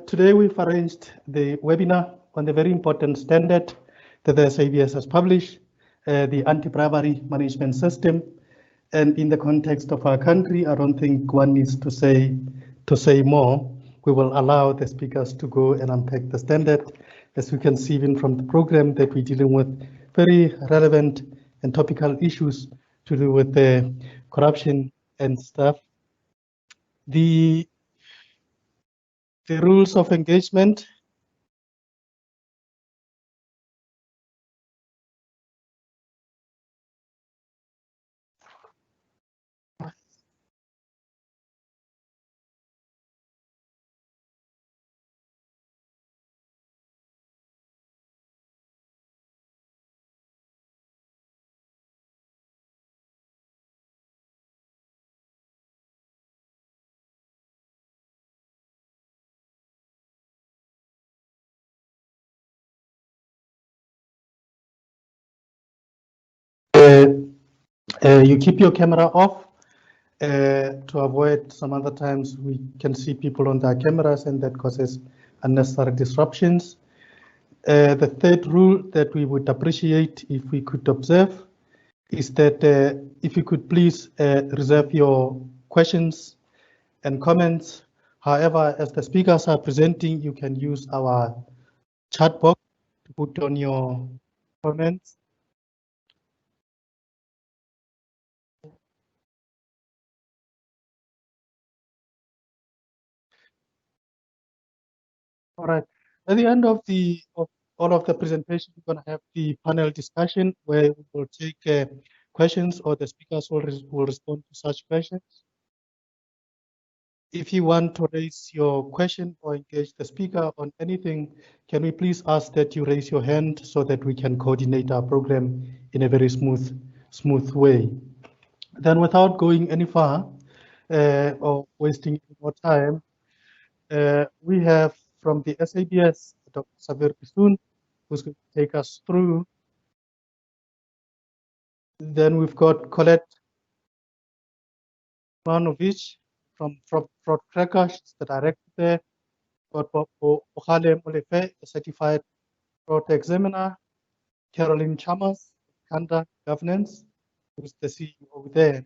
Today we've arranged the webinar on the very important standard that the SABS has published, the Anti-bribery Management System. And in the context of our country, I don't think one needs to say more. We will allow the speakers to go and unpack the standard. As we can see even from the program, that we're dealing with very relevant and topical issues to do with the corruption and stuff. The rules of engagement. You keep your camera off to avoid some other times we can see people on their cameras and that causes unnecessary disruptions. The third rule that we would appreciate if we could observe is that if you could please reserve your questions and comments. However, as the speakers are presenting, you can use our chat box to put on your comments. All right. At the end of all of the presentation, we're going to have the panel discussion where we will take questions, or the speakers will respond to such questions. If you want to raise your question or engage the speaker on anything, can we please ask that you raise your hand so that we can coordinate our program in a very smooth way. Then, without going any far or wasting any more time, we have from the SABS, Dr. Savir Bisoon, who's going to take us through. Then we've got Colette Manovich from Fraud Cracker, she's the director there. Got Ohale Molefe, a certified fraud examiner. Caroline Chalmers, Kanda Governance, who's the CEO there.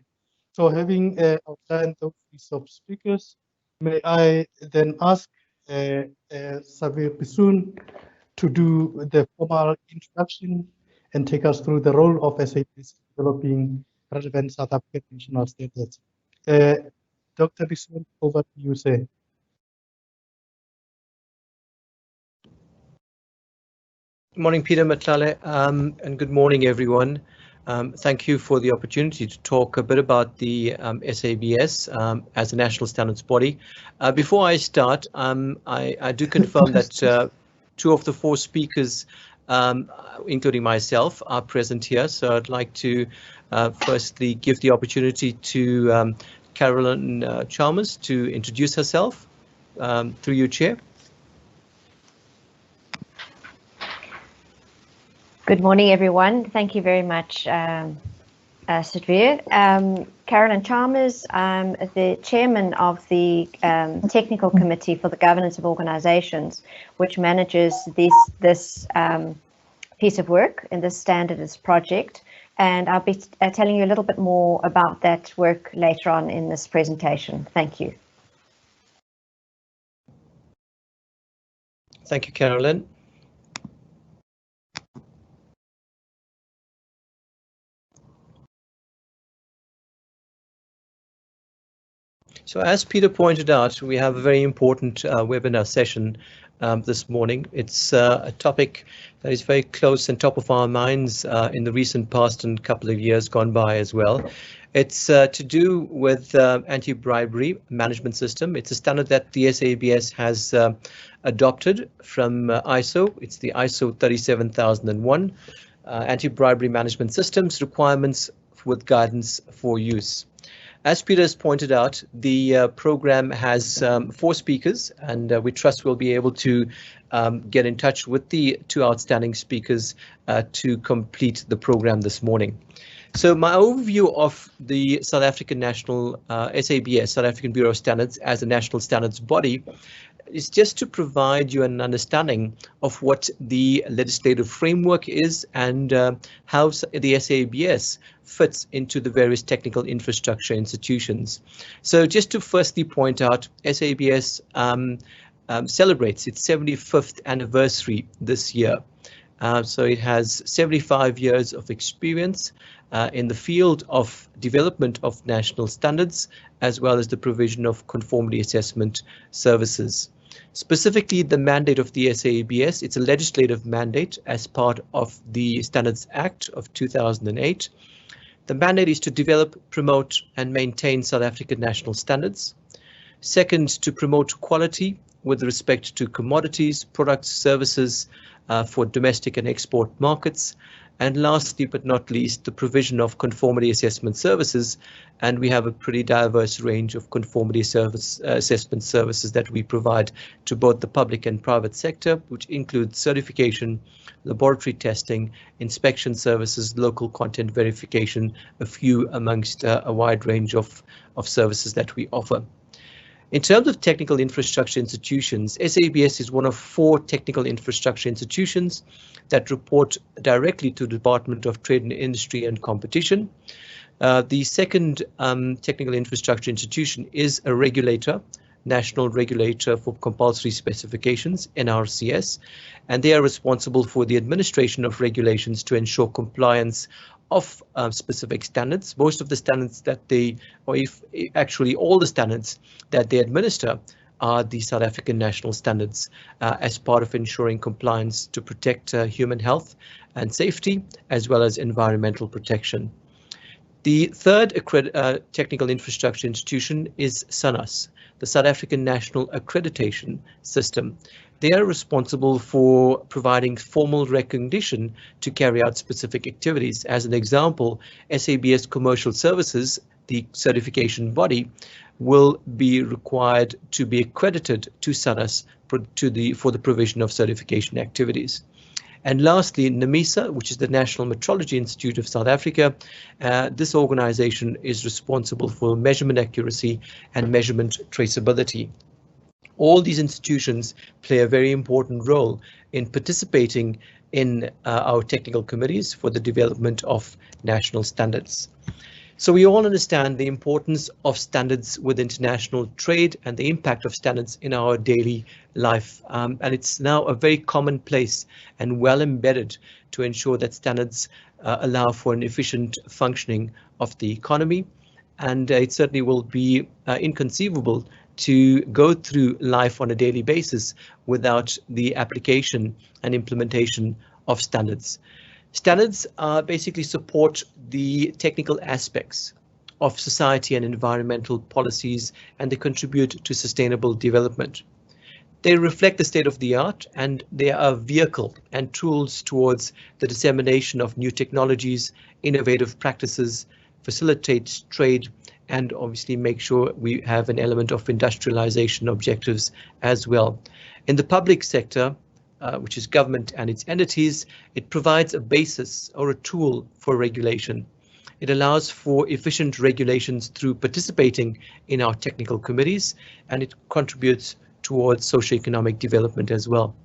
So having outlined those list of speakers, may I then ask Savir Bisoon to do the formal introduction and take us through the role of SABS developing relevant South African national standards. Dr. Bisoon, over to you, sir. Good morning, Peter Matlale, and good morning, everyone. Thank you for the opportunity to talk a bit about the SABS as a national standards body. Before I start, I do confirm that 2 of the 4 speakers, including myself, are present here. So I'd like to firstly give the opportunity to Caroline Chalmers to introduce herself through you, Chair. Good morning, everyone. Thank you very much, Savir. Caroline Chalmers, I'm the chairman of the technical committee for the governance of organisations, which manages this piece of work in this standards project. And I'll be telling you a little bit more about that work later on in this presentation. Thank you. Thank you, Caroline. So as Peter pointed out, we have a very important webinar session this morning. It's a topic that is very close and top of our minds in the recent past and couple of years gone by as well. It's to do with anti-bribery management system. It's a standard that the SABS has adopted from ISO. It's the ISO 37001 anti-bribery management systems requirements with guidance for use. As Peter has pointed out, the program has 4 speakers, and we trust we'll be able to get in touch with the 2 outstanding speakers to complete the program this morning. So my overview of the South African National SABS, South African Bureau of Standards, as a national standards body is just to provide you an understanding of what the legislative framework is and how the SABS fits into the various technical infrastructure institutions. So just to firstly point out, SABS celebrates its 75th anniversary this year. So it has 75 years of experience in the field of development of national standards, as well as the provision of conformity assessment services. Specifically, the mandate of the SABS, it's a legislative mandate as part of the Standards Act of 2008. The mandate is to develop, promote and maintain South African national standards. Second, to promote quality with respect to commodities, products, services for domestic and export markets. And lastly, but not least, the provision of conformity assessment services. And we have a pretty diverse range of conformity assessment services that we provide to both the public and private sector, which includes certification, laboratory testing, inspection services, local content verification, a few amongst a wide range of services that we offer. In terms of technical infrastructure institutions, SABS is one of 4 technical infrastructure institutions that report directly to the Department of Trade and Industry and Competition. The second technical infrastructure institution is a regulator, National Regulator for Compulsory Specifications, NRCS, and they are responsible for the administration of regulations to ensure compliance of specific standards. Most of the standards that they, or if actually all the standards that they administer are the South African national standards as part of ensuring compliance to protect human health and safety, as well as environmental protection. The third technical infrastructure institution is SANS, the South African National Accreditation System. They are responsible for providing formal recognition to carry out specific activities. As an example, SABS Commercial Services, the certification body, will be required to be accredited to SANS for the provision of certification activities. And lastly, NAMISA, which is the National Metrology Institute of South Africa. This organization is responsible for measurement accuracy and measurement traceability. All these institutions play a very important role in participating in our technical committees for the development of national standards. So we all understand the importance of standards with international trade and the impact of standards in our daily life. And it's now a very commonplace and well embedded to ensure that standards allow for an efficient functioning of the economy. And it certainly will be inconceivable to go through life on a daily basis without the application and implementation of standards. Standards basically support the technical aspects of society and environmental policies, and they contribute to sustainable development. They reflect the state of the art, and they are a vehicle and tools towards the dissemination of new technologies, innovative practices, facilitate trade, and obviously make sure we have an element of industrialization objectives as well. In the public sector, which is government and its entities, it provides a basis or a tool for regulation. It allows for efficient regulations through participating in our technical committees, and it contributes towards socioeconomic development as well.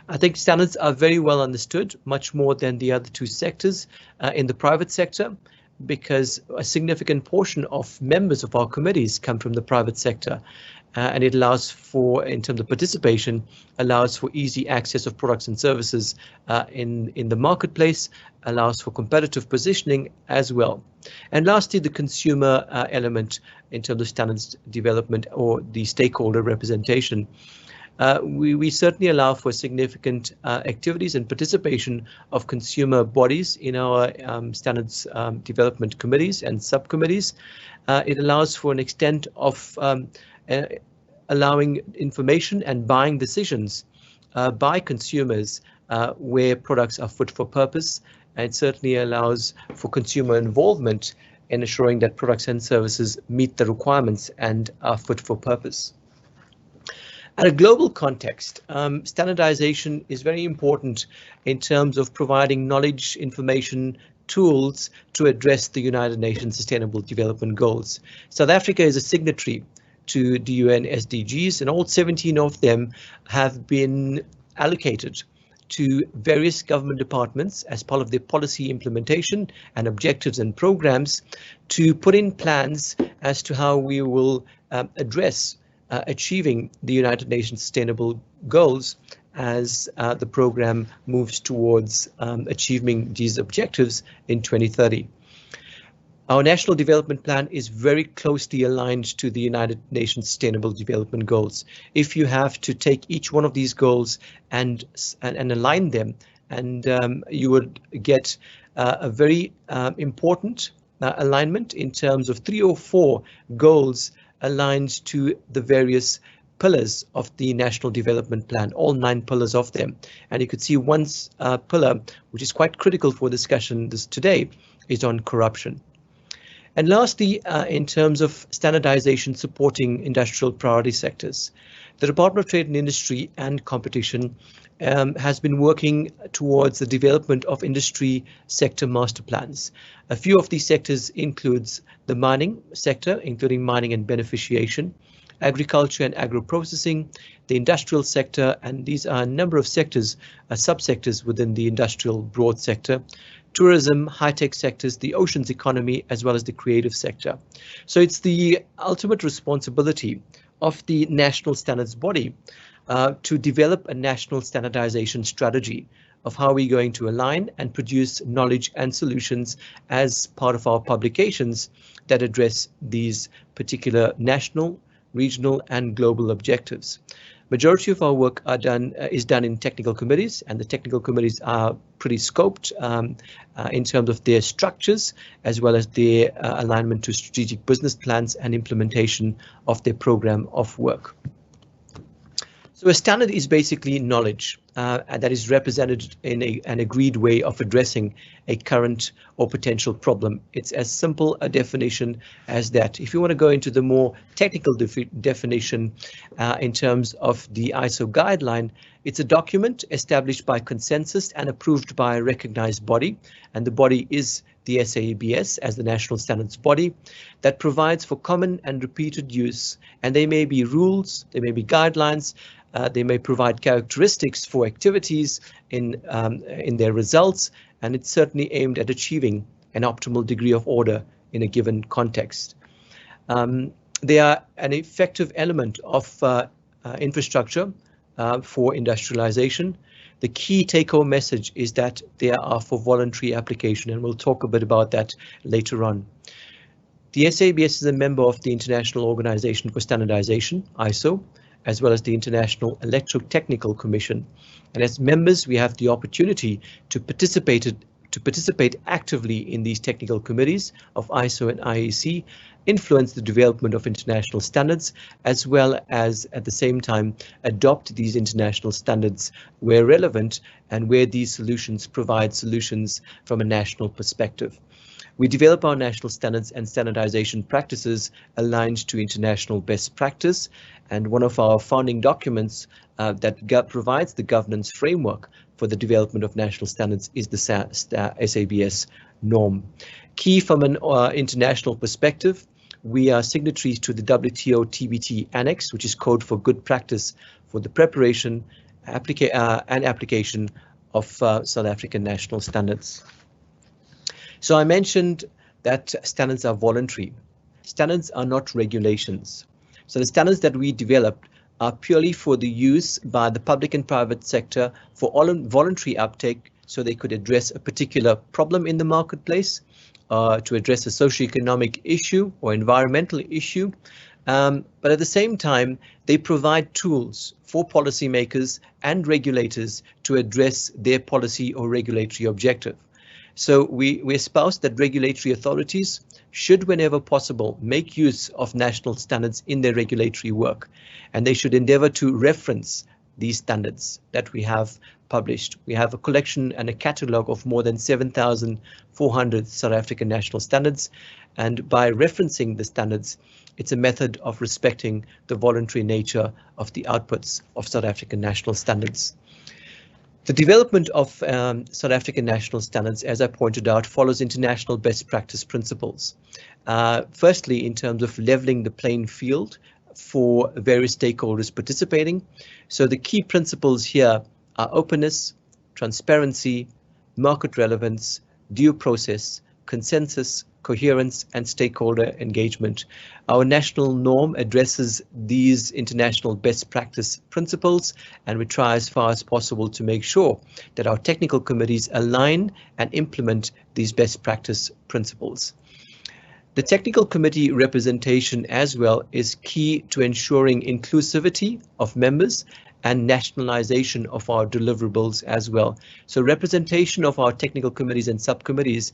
I think standards are very well understood, much more than the other 2 sectors in the private sector, because a significant portion of members of our committees come from the private sector. And it allows for, in terms of participation, allows for easy access of products and services in the marketplace, allows for competitive positioning as well. And lastly, the consumer element in terms of standards development or the stakeholder representation. We certainly allow for significant activities and participation of consumer bodies in our standards development committees and subcommittees. It allows for an extent of allowing information and buying decisions by consumers where products are fit for purpose, and it certainly allows for consumer involvement in ensuring that products and services meet the requirements and are fit for purpose. At a global context, standardization is very important in terms of providing knowledge, information tools to address the United Nations Sustainable Development Goals. South Africa is a signatory to the UN SDGs, and all 17 of them have been allocated to various government departments as part of their policy implementation and objectives and programs to put in plans as to how we will address achieving the United Nations Sustainable Goals as the program moves towards achieving these objectives in 2030. Our National Development Plan is very closely aligned to the United Nations Sustainable Development Goals. If you have to take each one of these goals and align them, and you would get a very important alignment in terms of 3 or 4 goals aligned to the various pillars of the National Development Plan, all 9 pillars of them. And you could see one pillar, which is quite critical for discussion today, is on corruption. And lastly, in terms of standardization supporting industrial priority sectors, the Department of Trade and Industry and Competition has been working towards the development of industry sector master plans. A few of these sectors includes the mining sector, including mining and beneficiation, agriculture and agro-processing, the industrial sector, and these are a number of sectors, subsectors within the industrial broad sector, tourism, high-tech sectors, the oceans economy, as well as the creative sector. So it's the ultimate responsibility of the national standards body to develop a national standardization strategy of how we're going to align and produce knowledge and solutions as part of our publications that address these particular national, regional, and global objectives. Majority of our work is done in technical committees, and the technical committees are pretty scoped in terms of their structures, as well as their alignment to strategic business plans and implementation of their program of work. So a standard is basically knowledge that is represented in an agreed way of addressing a current or potential problem. It's as simple a definition as that. If you want to go into the more technical definition in terms of the ISO guideline, it's a document established by consensus and approved by a recognized body, and the body is the SABS as the national standards body that provides for common and repeated use, and they may be rules, they may be guidelines, they may provide characteristics for activities in their results, and it's certainly aimed at achieving an optimal degree of order in a given context. They are an effective element of infrastructure for industrialization. The key take-home message is that they are for voluntary application, and we'll talk a bit about that later on. The SABS is a member of the International Organization for Standardization, ISO, as well as the International Electrotechnical Commission. And as members, we have the opportunity to participate actively in these technical committees of ISO and IEC, influence the development of international standards, as well as at the same time adopt these international standards where relevant and where these solutions provide solutions from a national perspective. We develop our national standards and standardization practices aligned to international best practice, and one of our founding documents that provides the governance framework for the development of national standards is the SABS norm. Key from an international perspective, we are signatories to the WTO TBT Annex, which is code for good practice for the preparation and application of South African national standards. So I mentioned that standards are voluntary. Standards are not regulations. So the standards that we developed are purely for the use by the public and private sector for all voluntary uptake, so they could address a particular problem in the marketplace, to address a socioeconomic issue or environmental issue. But at the same time, they provide tools for policymakers and regulators to address their policy or regulatory objective. So we espouse that regulatory authorities should, whenever possible, make use of national standards in their regulatory work, and they should endeavor to reference these standards that we have published. We have a collection and a catalogue of more than 7,400 South African national standards, and by referencing the standards, it's a method of respecting the voluntary nature of the outputs of South African national standards. The development of South African national standards, as I pointed out, follows international best practice principles. Firstly, in terms of leveling the playing field for various stakeholders participating. So the key principles here are openness, transparency, market relevance, due process, consensus, coherence, and stakeholder engagement. Our national norm addresses these international best practice principles, and we try as far as possible to make sure that our technical committees align and implement these best practice principles. The technical committee representation as well is key to ensuring inclusivity of members and nationalization of our deliverables as well. So representation of our technical committees and subcommittees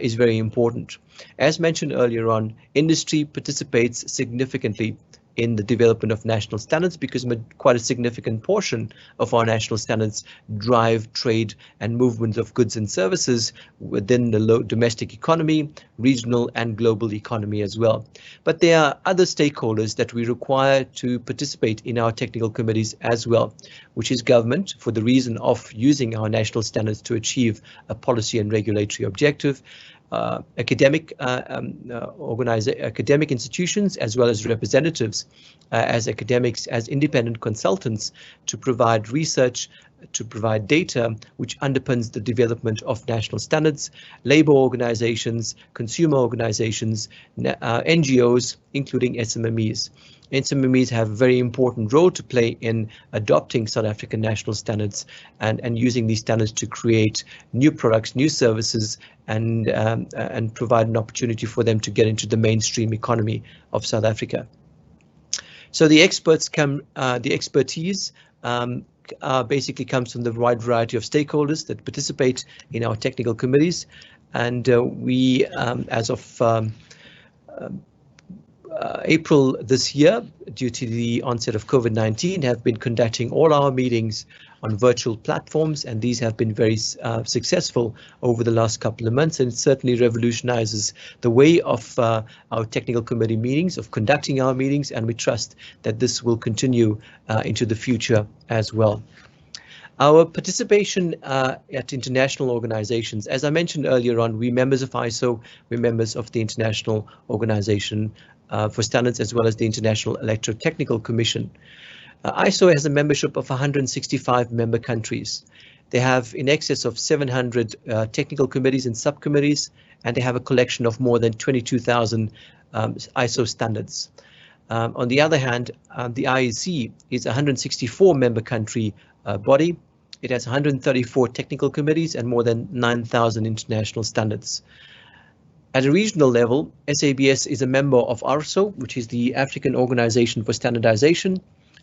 is very important. As mentioned earlier on, industry participates significantly in the development of national standards because quite a significant portion of our national standards drive trade and movement of goods and services within the domestic economy, regional and global economy as well. But there are other stakeholders that we require to participate in our technical committees as well, which is government for the reason of using our national standards to achieve a policy and regulatory objective. Academic institutions as well as representatives as academics, as independent consultants to provide research, to provide data which underpins the development of national standards, labor organizations, consumer organizations, NGOs, including SMMEs. SMMEs have a very important role to play in adopting South African national standards and using these standards to create new products, new services, and provide an opportunity for them to get into the mainstream economy of South Africa. So the expertise basically comes from the wide variety of stakeholders that participate in our technical committees, and we, as of April this year, due to the onset of COVID-19, have been conducting all our meetings on virtual platforms, and these have been very successful over the last couple of months, and it certainly revolutionizes the way of our technical committee meetings, of conducting our meetings, and we trust that this will continue into the future as well. Our participation at international organizations, as I mentioned earlier on, we're members of ISO, we're members of the International Organization for Standards, as well as the International Electrotechnical Commission. ISO has a membership of 165 member countries. They have in excess of 700 technical committees and subcommittees, and they have a collection of more than 22,000 ISO standards. On the other hand, the IEC is a 164 member country body. It has 134 technical committees and more than 9,000 international standards. At a regional level, SABS is a member of ARSO, which is the African Organization for Standardization,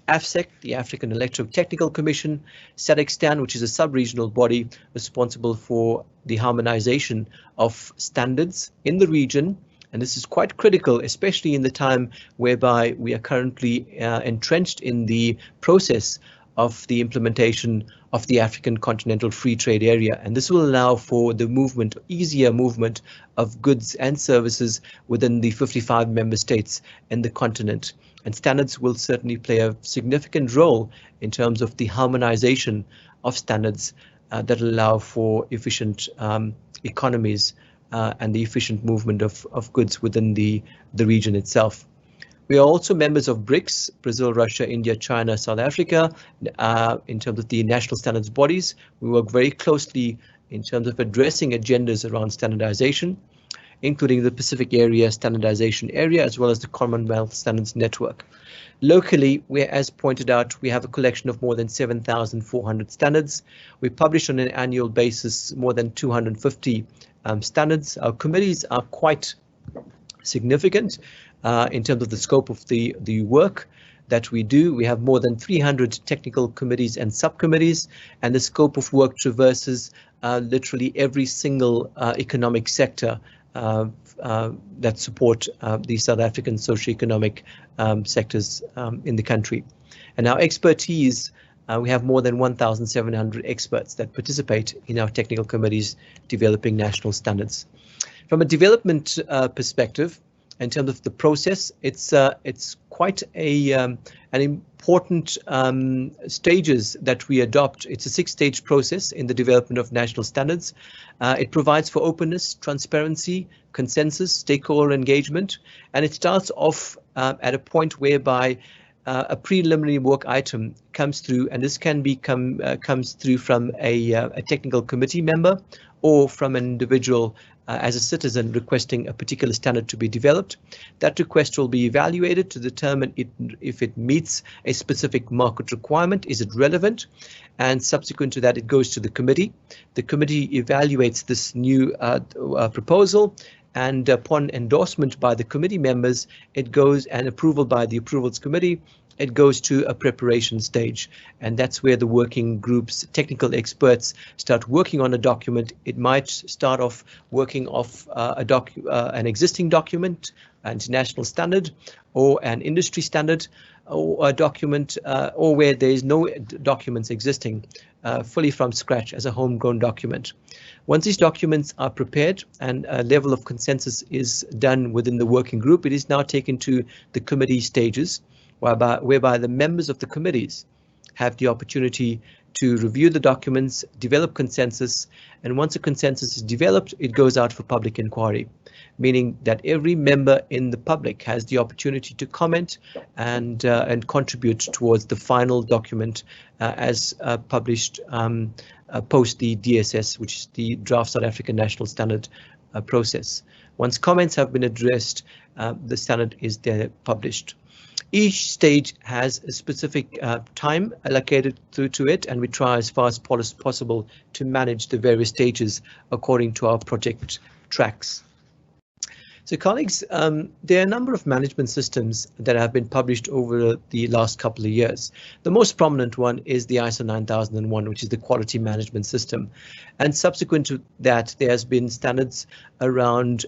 AFSEC, the African Electrotechnical Commission, SADC-STAN, which is a sub-regional body responsible for the harmonization of standards in the region. And this is quite critical, especially in the time whereby we are currently entrenched in the process of the implementation of the African Continental Free Trade Area. And this will allow for the movement, easier movement of goods and services within the 55 member states in the continent. And standards will certainly play a significant role in terms of the harmonization of standards that allow for efficient economies and the efficient movement of goods within the region itself. We are also members of BRICS, Brazil, Russia, India, China, South Africa. In terms of the national standards bodies, we work very closely in terms of addressing agendas around standardization, including the Pacific Area Standardization Area, as well as the Commonwealth Standards Network. Locally, as pointed out, we have a collection of more than 7,400 standards. We publish on an annual basis more than 250 standards. Our committees are quite significant in terms of the scope of the work that we do. We have more than 300 technical committees and subcommittees, and the scope of work traverses literally every single economic sector that support the South African socioeconomic sectors in the country. And our expertise, we have more than 1,700 experts that participate in our technical committees developing national standards. From a development perspective, in terms of the process, it's quite an important stages that we adopt. It's a 6-stage process in the development of national standards. It provides for openness, transparency, consensus, stakeholder engagement, and it starts off at a point whereby a preliminary work item comes through, and this can comes through from a technical committee member or from an individual as a citizen requesting a particular standard to be developed. That request will be evaluated to determine if it meets a specific market requirement, is it relevant, and subsequent to that it goes to the committee. The committee evaluates this new proposal, and upon endorsement by the committee members, it goes, and approval by the approvals committee, it goes to a preparation stage, and that's where the working groups, technical experts, start working on a document. It might start off working off an existing document, an international standard, or an industry standard, or a document, or where there is no documents existing, fully from scratch as a homegrown document. Once these documents are prepared and a level of consensus is done within the working group, it is now taken to the committee stages, whereby the members of the committees have the opportunity to review the documents, develop consensus, and once a consensus is developed, it goes out for public inquiry, meaning that every member in the public has the opportunity to comment and contribute towards the final document as published post the DSS, which is the Draft South African National Standard process. Once comments have been addressed, the standard is then published. Each stage has a specific time allocated to it, and we try as far as possible to manage the various stages according to our project tracks. So colleagues, there are a number of management systems that have been published over the last couple of years. The most prominent one is the ISO 9001, which is the quality management system. And subsequent to that, there has been standards around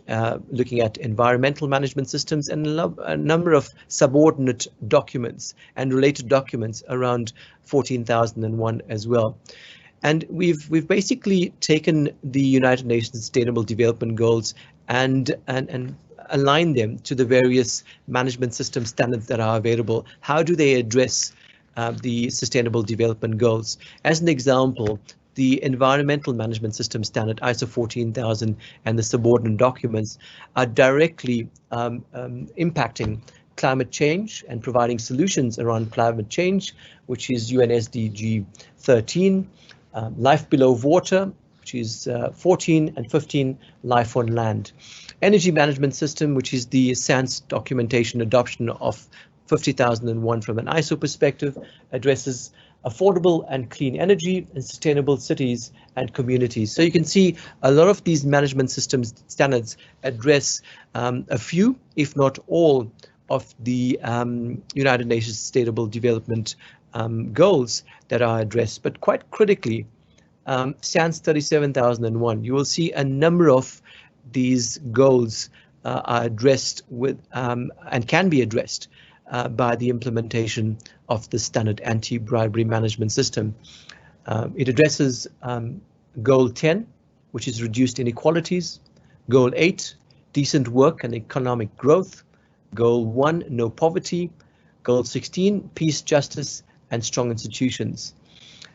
looking at environmental management systems and a number of subordinate documents and related documents around 14001 as well. And we've basically taken the United Nations Sustainable Development Goals and align them to the various management system standards that are available. How do they address the Sustainable Development Goals? As an example, the Environmental Management System Standard, ISO 14000, and the subordinate documents are directly impacting climate change and providing solutions around climate change, which is UNSDG 13, life below water, which is 14, and 15, life on land. Energy management system, which is the SANS documentation adoption of 50001 from an ISO perspective, addresses affordable and clean energy and sustainable cities and communities. So you can see a lot of these management systems standards address a few, if not all, of the United Nations Sustainable Development goals that are addressed. But quite critically, SANS 37001, you will see a number of these goals are addressed with and can be addressed by the implementation of the standard anti-bribery management system. It addresses Goal 10, which is reduced inequalities, Goal 8, decent work and economic growth, Goal 1, no poverty, Goal 16, peace, justice, and strong institutions.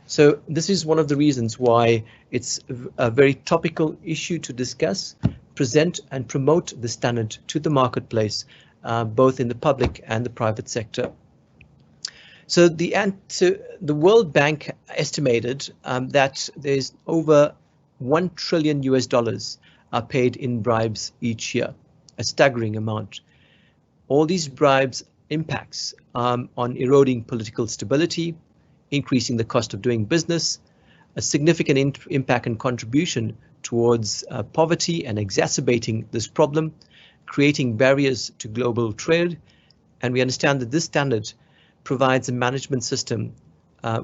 So this is one of the reasons why it's a very topical issue to discuss, present and promote the standard to the marketplace, both in the public and the private sector. So the World Bank estimated that there's over $1 trillion are paid in bribes each year, a staggering amount. All these bribes impacts on eroding political stability, increasing the cost of doing business, a significant impact and contribution towards poverty and exacerbating this problem, creating barriers to global trade. And we understand that this standard provides a management system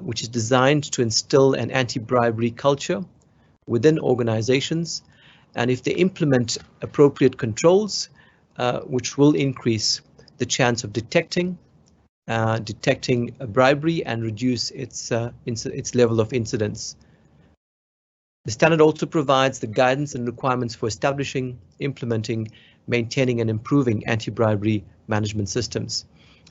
which is designed to instill an anti-bribery culture within organizations. And if they implement appropriate controls, which will increase the chance of detecting bribery and reduce its level of incidence. The standard also provides the guidance and requirements for establishing, implementing, maintaining and improving anti-bribery management systems.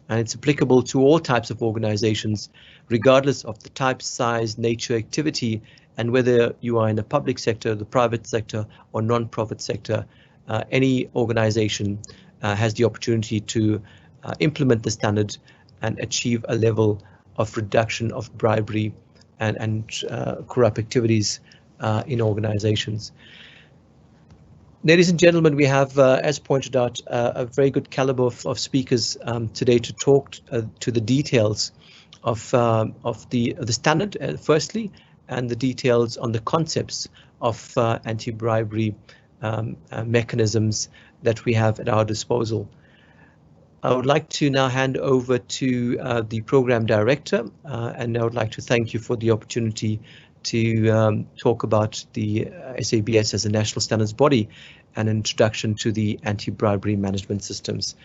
And it's applicable to all types of organizations, regardless of the type, size, nature, activity, and whether you are in the public sector, the private sector, or non-profit sector. Any organization has the opportunity to implement the standard and achieve a level of reduction of bribery and corrupt activities in organizations. Ladies and gentlemen, we have, as pointed out, a very good caliber of speakers today to talk to the details of the standard, firstly, and the details on the concepts of anti-bribery mechanisms that we have at our disposal. I would like to now hand over to the program director, and I would like to thank you for the opportunity to talk about the SABS as a national standards body and an introduction to the anti-bribery management systems.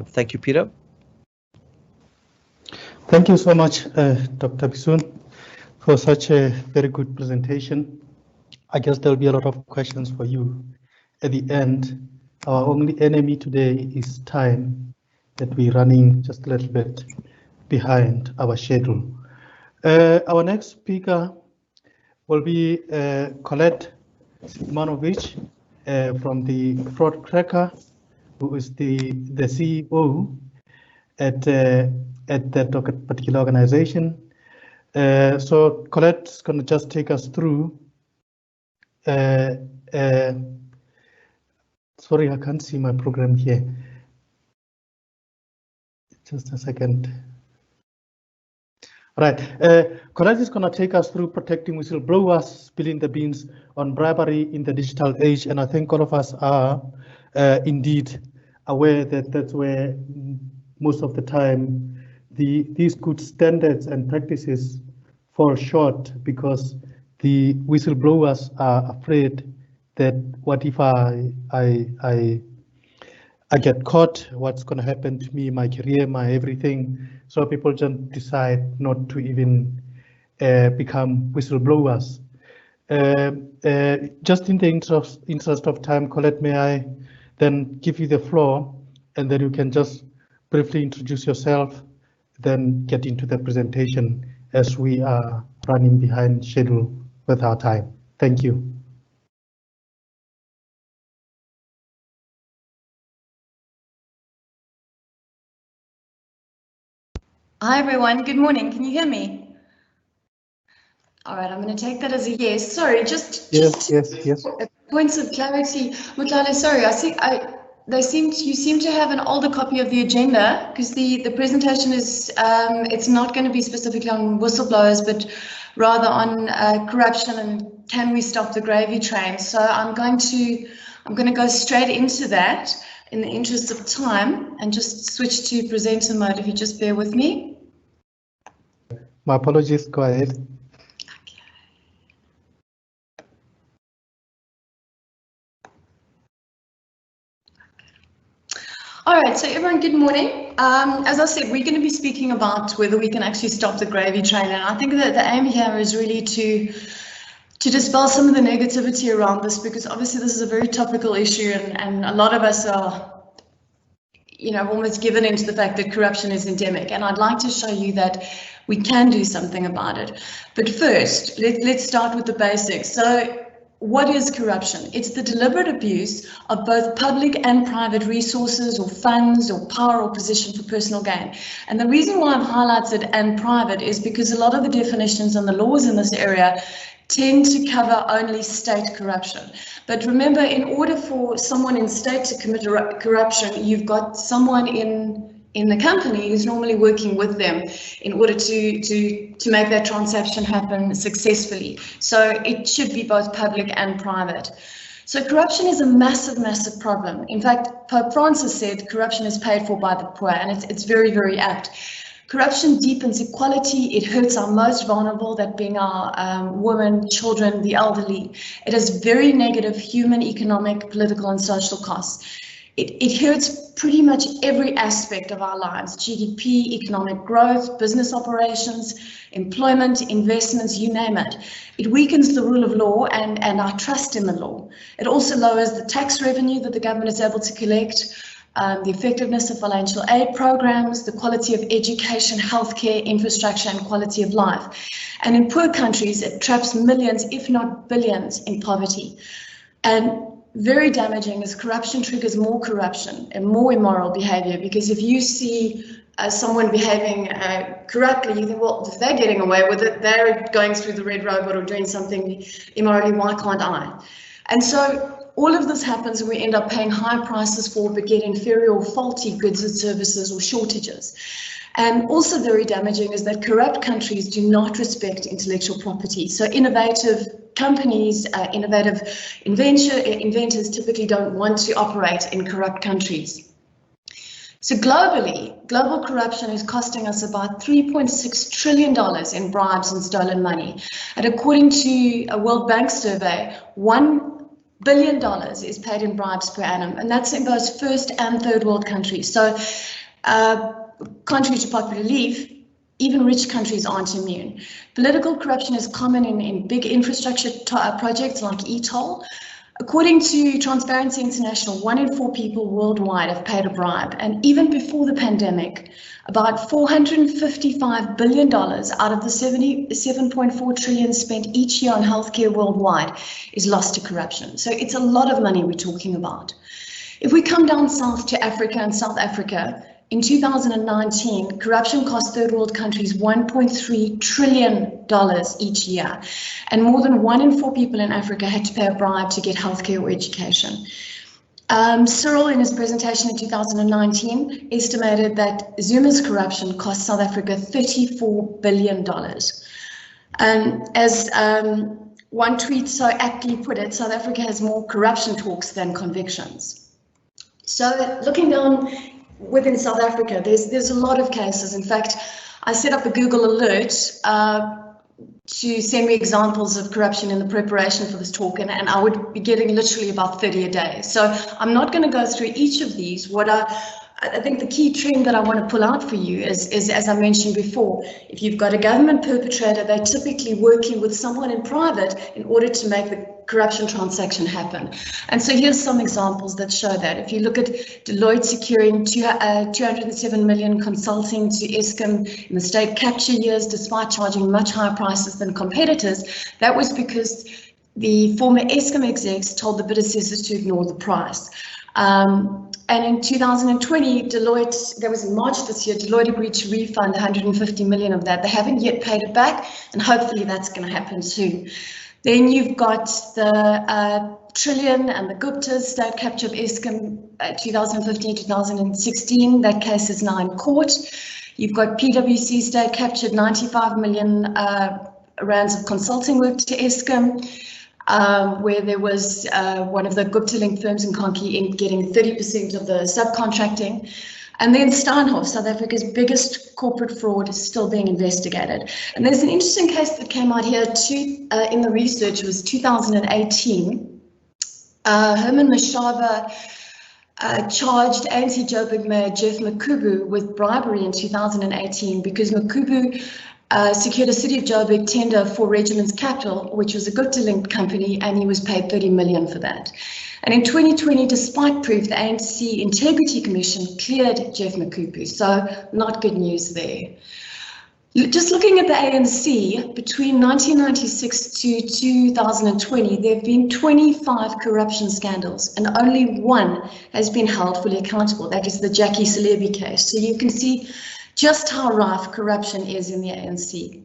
Thank you, Peter. Thank you so much, Dr. Bisun, for such a very good presentation. I guess there'll be a lot of questions for you at the end. Our only enemy today is time, that we're running just a little bit behind our schedule. Our next speaker will be Colette Simonovic from the Fraud Tracker, who is the CEO at that particular organization. So Colette's going to just take us through. Sorry, I can't see my program here. Just a second. Right, Colette is going to take us through protecting whistleblowers, spilling the beans on bribery in the digital age, and I think all of us are indeed aware that that's where most of the time these good standards and practices fall short, because the whistleblowers are afraid that what if I get caught, what's going to happen to me, my career, my everything. So people just decide not to even become whistleblowers. Just in the interest of time, Colette, may I then give you the floor, and then you can just briefly introduce yourself, then get into the presentation, as we are running behind schedule with our time. Thank you. Hi everyone, good morning. Can you hear me? All right, I'm going to take that as a yes. Sorry, just yes. Points of clarity. Mutlale, sorry, I see you seem to have an older copy of the agenda, because the presentation is it's not going to be specifically on whistleblowers, but rather on corruption and can we stop the gravy train. So I'm going to go straight into that in the interest of time, and just switch to presenter mode if you just bear with me. My apologies, go ahead. Okay. All right, so everyone, good morning. As I said, we're going to be speaking about whether we can actually stop the gravy train, and I think that the aim here is really to dispel some of the negativity around this, because obviously this is a very topical issue, and a lot of us are, almost given into the fact that corruption is endemic, and I'd like to show you that we can do something about it. But first, let's start with the basics. So what is corruption? It's the deliberate abuse of both public and private resources or funds or power or position for personal gain. And the reason why I've highlighted and private is because a lot of the definitions and the laws in this area tend to cover only state corruption. But remember, in order for someone in state to commit corruption, you've got someone in the company who's normally working with them in order to make that transaction happen successfully. So it should be both public and private. So corruption is a massive, massive problem. In fact, Pope Francis said corruption is paid for by the poor, and it's very, very apt. Corruption deepens equality. It hurts our most vulnerable, that being our women, children, the elderly. It has very negative human, economic, political, and social costs. It hurts pretty much every aspect of our lives: GDP, economic growth, business operations, employment, investments, you name it. It weakens the rule of law and our trust in the law. It also lowers the tax revenue that the government is able to collect, the effectiveness of financial aid programs, the quality of education, healthcare, infrastructure, and quality of life. And in poor countries, it traps millions, if not billions, in poverty. And very damaging is corruption triggers more corruption and more immoral behavior, because if you see someone behaving corruptly, you think, well, if they're getting away with it, they're going through the red robot or doing something immorally, why can't I? And so all of this happens and we end up paying high prices for, but get inferior or faulty goods and services or shortages. And also very damaging is that corrupt countries do not respect intellectual property. So innovative companies, innovative inventors typically don't want to operate in corrupt countries. So globally, global corruption is costing us about $3.6 trillion in bribes and stolen money. And according to a World Bank survey, $1 billion is paid in bribes per annum, and that's in both first and third world countries. So contrary to popular belief, even rich countries aren't immune. Political corruption is common in big infrastructure projects like eToll. According to Transparency International, 1 in 4 people worldwide have paid a bribe. And even before the pandemic, about $455 billion out of the $77.4 trillion spent each year on healthcare worldwide is lost to corruption. So it's a lot of money we're talking about. If we come down south to Africa and South Africa, in 2019, corruption cost third world countries $1.3 trillion each year, and more than 1 in 4 people in Africa had to pay a bribe to get healthcare or education. Cyril, in his presentation in 2019, estimated that Zuma's corruption cost South Africa $34 billion. As one tweet so aptly put it, South Africa has more corruption talks than convictions. So looking down within South Africa, there's a lot of cases. In fact, I set up a Google alert to send me examples of corruption in the preparation for this talk, and I would be getting literally about 30 a day. So I'm not going to go through each of these. What I think the key trend that I want to pull out for you is, as I mentioned before, if you've got a government perpetrator, they're typically working with someone in private in order to make the corruption transaction happen. And so here's some examples that show that. If you look at Deloitte securing 207 million consulting to Eskom in the state capture years, despite charging much higher prices than competitors, that was because the former Eskom execs told the bid assessors to ignore the price. And in 2020, Deloitte, that was in March this year, Deloitte agreed to refund 150 million of that. They haven't yet paid it back, and hopefully that's going to happen soon. Then you've got the Trillion and the GOVT state capture of Eskom 2015-2016. That case is now in court. You've got PwC state captured 95 million rands of consulting work to Eskom, where there was one of the GOVT-linked firms in Konki getting 30% of the subcontracting. And then Steinhoff, South Africa's biggest corporate fraud, is still being investigated. And there's an interesting case that came out here too, in the research. It was 2018. Herman Mashaba charged anti-Joburg Mayor Jeff Makubu with bribery in 2018 because Makubu secured a City of Joburg tender for Regiment's Capital, which was a GOVT-linked company, and he was paid 30 million for that. And in 2020, despite proof, the ANC Integrity Commission cleared Jeff Makubu, so not good news there. Just looking at the ANC, between 1996 to 2020, there have been 25 corruption scandals, and only one has been held fully accountable. That is the Jackie Selebi case. So you can see just how rife corruption is in the ANC.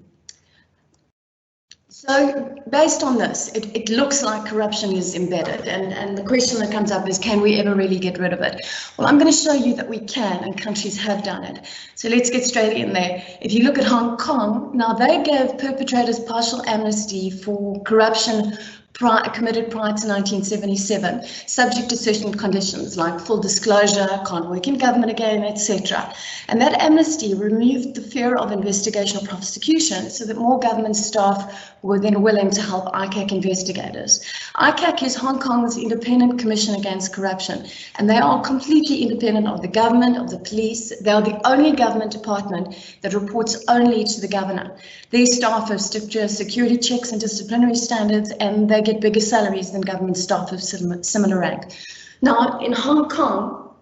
So based on this, it looks like corruption is embedded, and the question that comes up is, can we ever really get rid of it? Well, I'm going to show you that we can, and countries have done it. So let's get straight in there. If you look at Hong Kong, now they gave perpetrators partial amnesty for corruption committed prior to 1977, subject to certain conditions like full disclosure, can't work in government again, etc. And that amnesty removed the fear of investigation or prosecution so that more government staff were then willing to help ICAC investigators. ICAC is Hong Kong's independent commission against corruption, and they are completely independent of the government, of the police. They are the only government department that reports only to the governor. Their staff have stricter security checks and disciplinary standards, and they get bigger salaries than government staff of similar rank. Now, in Hong Kong,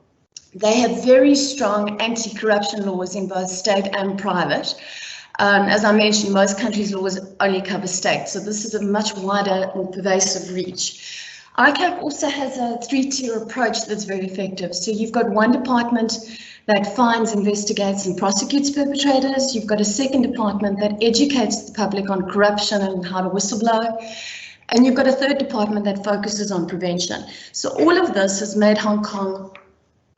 they have very strong anti-corruption laws in both state and private. As I mentioned, most countries' laws only cover states, so this is a much wider and pervasive reach. ICAC also has a three-tier approach that's very effective. So you've got one department that finds, investigates and prosecutes perpetrators. You've got a second department that educates the public on corruption and how to whistleblow. And you've got a third department that focuses on prevention. So all of this has made Hong Kong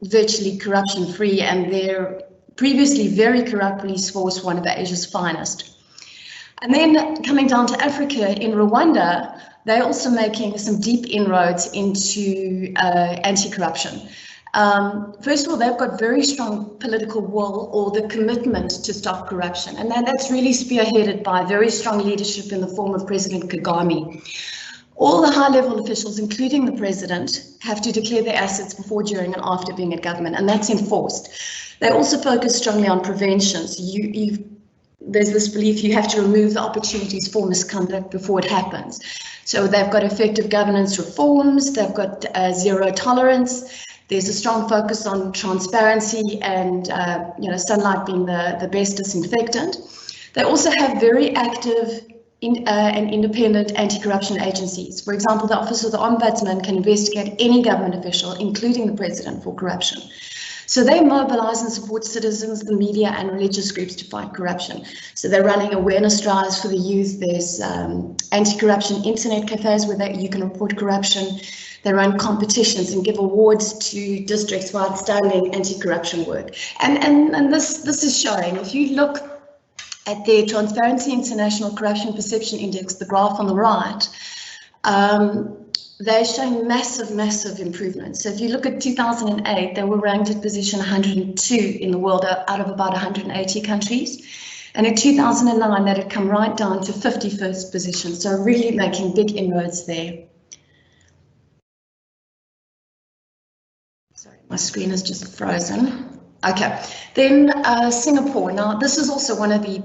virtually corruption-free, and their previously very corrupt police force one of Asia's finest. And then coming down to Africa, in Rwanda, they're also making some deep inroads into anti-corruption. First of all, they've got very strong political will, or the commitment to stop corruption, and that's really spearheaded by very strong leadership in the form of President Kagame. All the high-level officials, including the president, have to declare their assets before, during, and after being at government, and that's enforced. They also focus strongly on prevention. So there's this belief you have to remove the opportunities for misconduct before it happens. So they've got effective governance reforms, they've got zero tolerance, there's a strong focus on transparency and sunlight being the best disinfectant. They also have very active and independent anti-corruption agencies. For example, the Office of the Ombudsman can investigate any government official, including the president, for corruption. So they mobilize and support citizens, the media and religious groups to fight corruption. So they're running awareness drives for the youth. There's anti-corruption internet cafes where you can report corruption. They run competitions and give awards to districts for outstanding anti-corruption work. And this is showing. If you look at their Transparency International Corruption Perception Index, the graph on the right, they're showing massive improvements. So if you look at 2008, they were ranked at position 102 in the world out of about 180 countries. And in 2009, that had come right down to 51st position. So really making big inroads there. Sorry, my screen is just frozen. Okay, then Singapore. Now, this is also one of the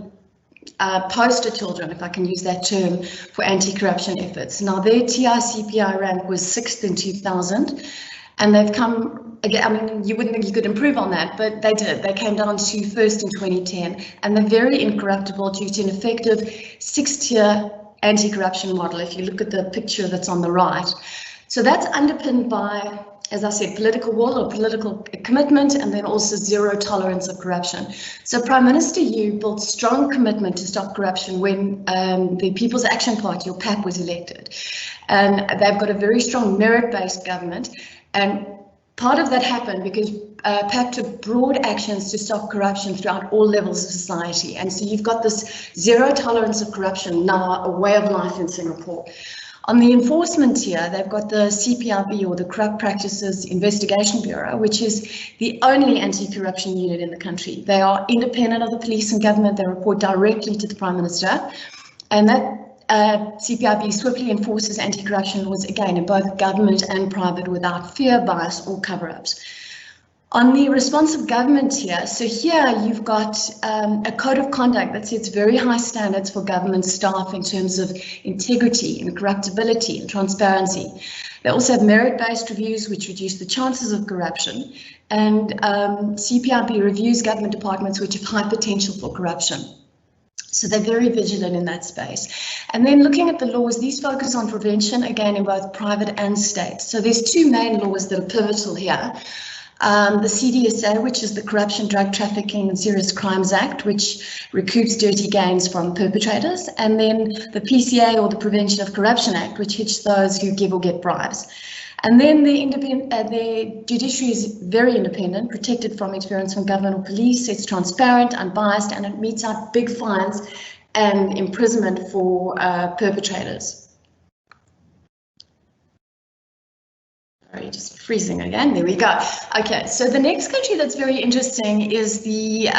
poster children, if I can use that term, for anti-corruption efforts. Now, their TICPI rank was 6th in 2000, and they've come again. I mean, you wouldn't think you could improve on that, but they did. They came down to 1st in 2010, and they're very incorruptible due to an effective 6-tier anti-corruption model. If you look at the picture that's on the right, so that's underpinned by, as I said, political will or political commitment, and then also zero tolerance of corruption. So Prime Minister Yu built strong commitment to stop corruption when the People's Action Party, or PAP, was elected. And they've got a very strong merit-based government. And part of that happened because PAP took broad actions to stop corruption throughout all levels of society. And so you've got this zero tolerance of corruption now a way of life in Singapore. On the enforcement tier, they've got the CPRB, or the Corrupt Practices Investigation Bureau, which is the only anti-corruption unit in the country. They are independent of the police and government. They report directly to the Prime Minister. And that CPRB swiftly enforces anti-corruption laws, again, in both government and private, without fear, bias or cover-ups. On the responsive government tier, so here you've got a code of conduct that sets very high standards for government staff in terms of integrity, incorruptibility and transparency. They also have merit-based reviews which reduce the chances of corruption, and CPRB reviews government departments which have high potential for corruption. So they're very vigilant in that space. And then looking at the laws, these focus on prevention, again, in both private and state. So there's two main laws that are pivotal here. The CDSA, which is the Corruption, Drug Trafficking and Serious Crimes Act, which recoups dirty gains from perpetrators, and then the PCA, or the Prevention of Corruption Act, which hits those who give or get bribes. And then the judiciary is very independent, protected from interference from government or police. It's transparent, unbiased, and it metes out big fines and imprisonment for perpetrators. Sorry, just freezing again. There we go. Okay, so the next country that's very interesting is the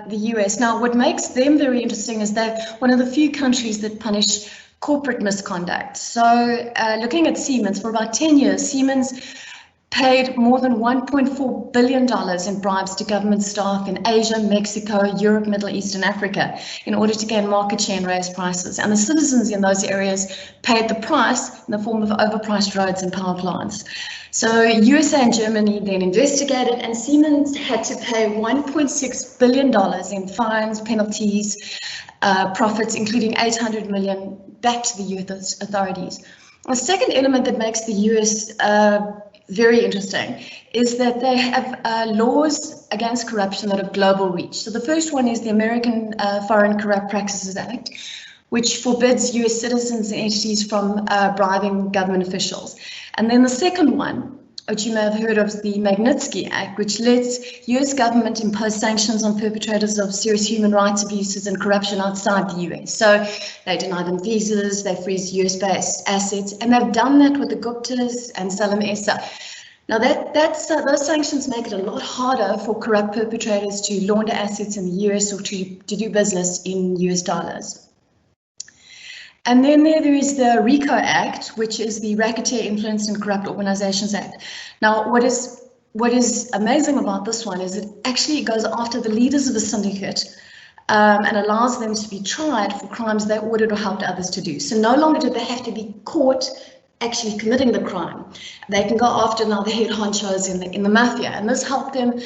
US. Now, what makes them very interesting is they're one of the few countries that punish corporate misconduct. So looking at Siemens, for about 10 years, Siemens paid more than $1.4 billion in bribes to government staff in Asia, Mexico, Europe, Middle East, and Africa in order to gain market share and raise prices. And the citizens in those areas paid the price in the form of overpriced roads and power plants. So USA and Germany then investigated, and Siemens had to pay $1.6 billion in fines, penalties, profits, including $800 million back to the US authorities. The second element that makes the US very interesting is that they have laws against corruption that have global reach. So the first one is the American Foreign Corrupt Practices Act, which forbids US citizens and entities from bribing government officials. And then the second one, which you may have heard of, is the Magnitsky Act, which lets US government impose sanctions on perpetrators of serious human rights abuses and corruption outside the US. So they deny them visas, they freeze US-based assets, and they've done that with the GOVTs and Salam Essa. Now those sanctions make it a lot harder for corrupt perpetrators to launder assets in the US or to do business in US dollars. And then there is the RICO Act, which is the Racketeer Influenced and Corrupt Organizations Act. Now, what is amazing about this one is it actually goes after the leaders of a syndicate and allows them to be tried for crimes they ordered or helped others to do. So no longer do they have to be caught actually committing the crime. They can go after now the head honchos in the mafia, and this helped them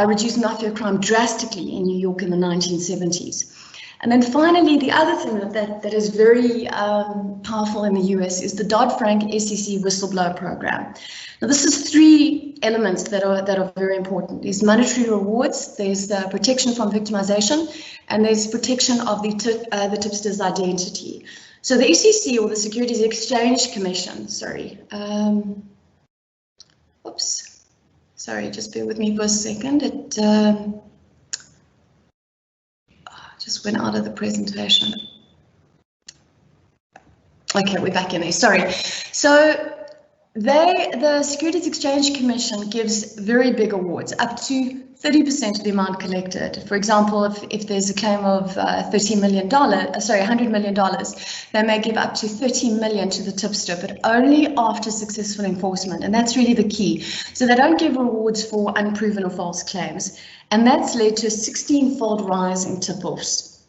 reduce mafia crime drastically in New York in the 1970s. And then finally, the other thing that is very powerful in the US is the Dodd-Frank SEC whistleblower program. Now, this is three elements that are very important. There's monetary rewards, there's the protection from victimization, and there's protection of the tipster's identity. So the SEC, or the Securities Exchange Commission, just bear with me for a second. It just went out of the presentation. Okay, we're back in there, sorry. So the Securities Exchange Commission gives very big awards, up to 30% of the amount collected. For example, if there's a claim of $100 million, they may give up to $30 million to the tipster, but only after successful enforcement, and that's really the key. So they don't give rewards for unproven or false claims, and that's led to a 16-fold rise in tip-offs.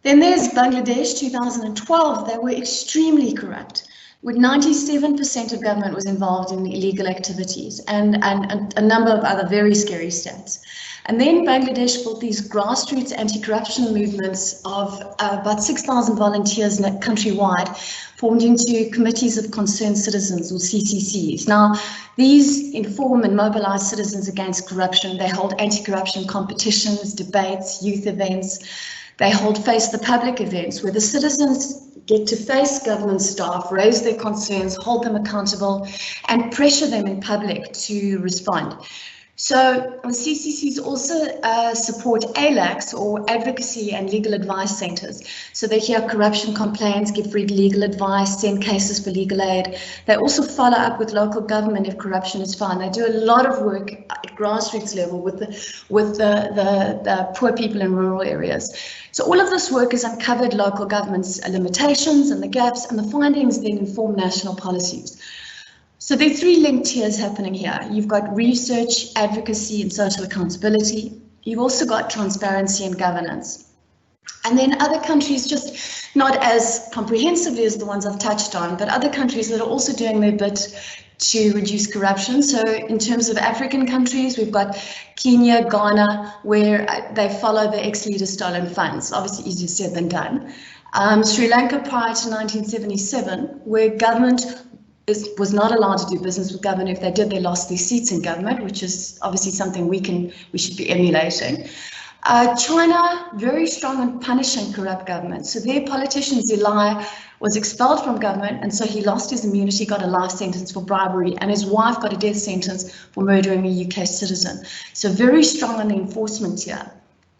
Then there's Bangladesh, 2012, they were extremely corrupt, with 97% of government was involved in illegal activities and a number of other very scary stats. And then Bangladesh built these grassroots anti-corruption movements of about 6,000 volunteers countrywide, formed into committees of concerned citizens, or CCCs. Now, these inform and mobilize citizens against corruption. They hold anti-corruption competitions, debates, youth events. They hold Face the Public events where the citizens get to face government staff, raise their concerns, hold them accountable, and pressure them in public to respond. So the CCCs also support ALACs, or Advocacy and Legal Advice Centres. So they hear corruption complaints, give free legal advice, send cases for legal aid. They also follow up with local government if corruption is found. They do a lot of work at grassroots level with the poor people in rural areas. So all of this work has uncovered local government's limitations and the gaps, and the findings then inform national policies. So there are three linked tiers happening here. You've got research, advocacy, and social accountability. You've also got transparency and governance. And then other countries, just not as comprehensively as the ones I've touched on, but other countries that are also doing their bit to reduce corruption. So in terms of African countries, we've got Kenya, Ghana, where they follow the ex-leader's stolen funds. Obviously easier said than done. Sri Lanka prior to 1977, where government was not allowed to do business with government. If they did, they lost their seats in government, which is obviously something we should be emulating. China, very strong on punishing corrupt government. So their politician Zilai was expelled from government, and so he lost his immunity, got a life sentence for bribery, and his wife got a death sentence for murdering a UK citizen. So very strong on the enforcement here.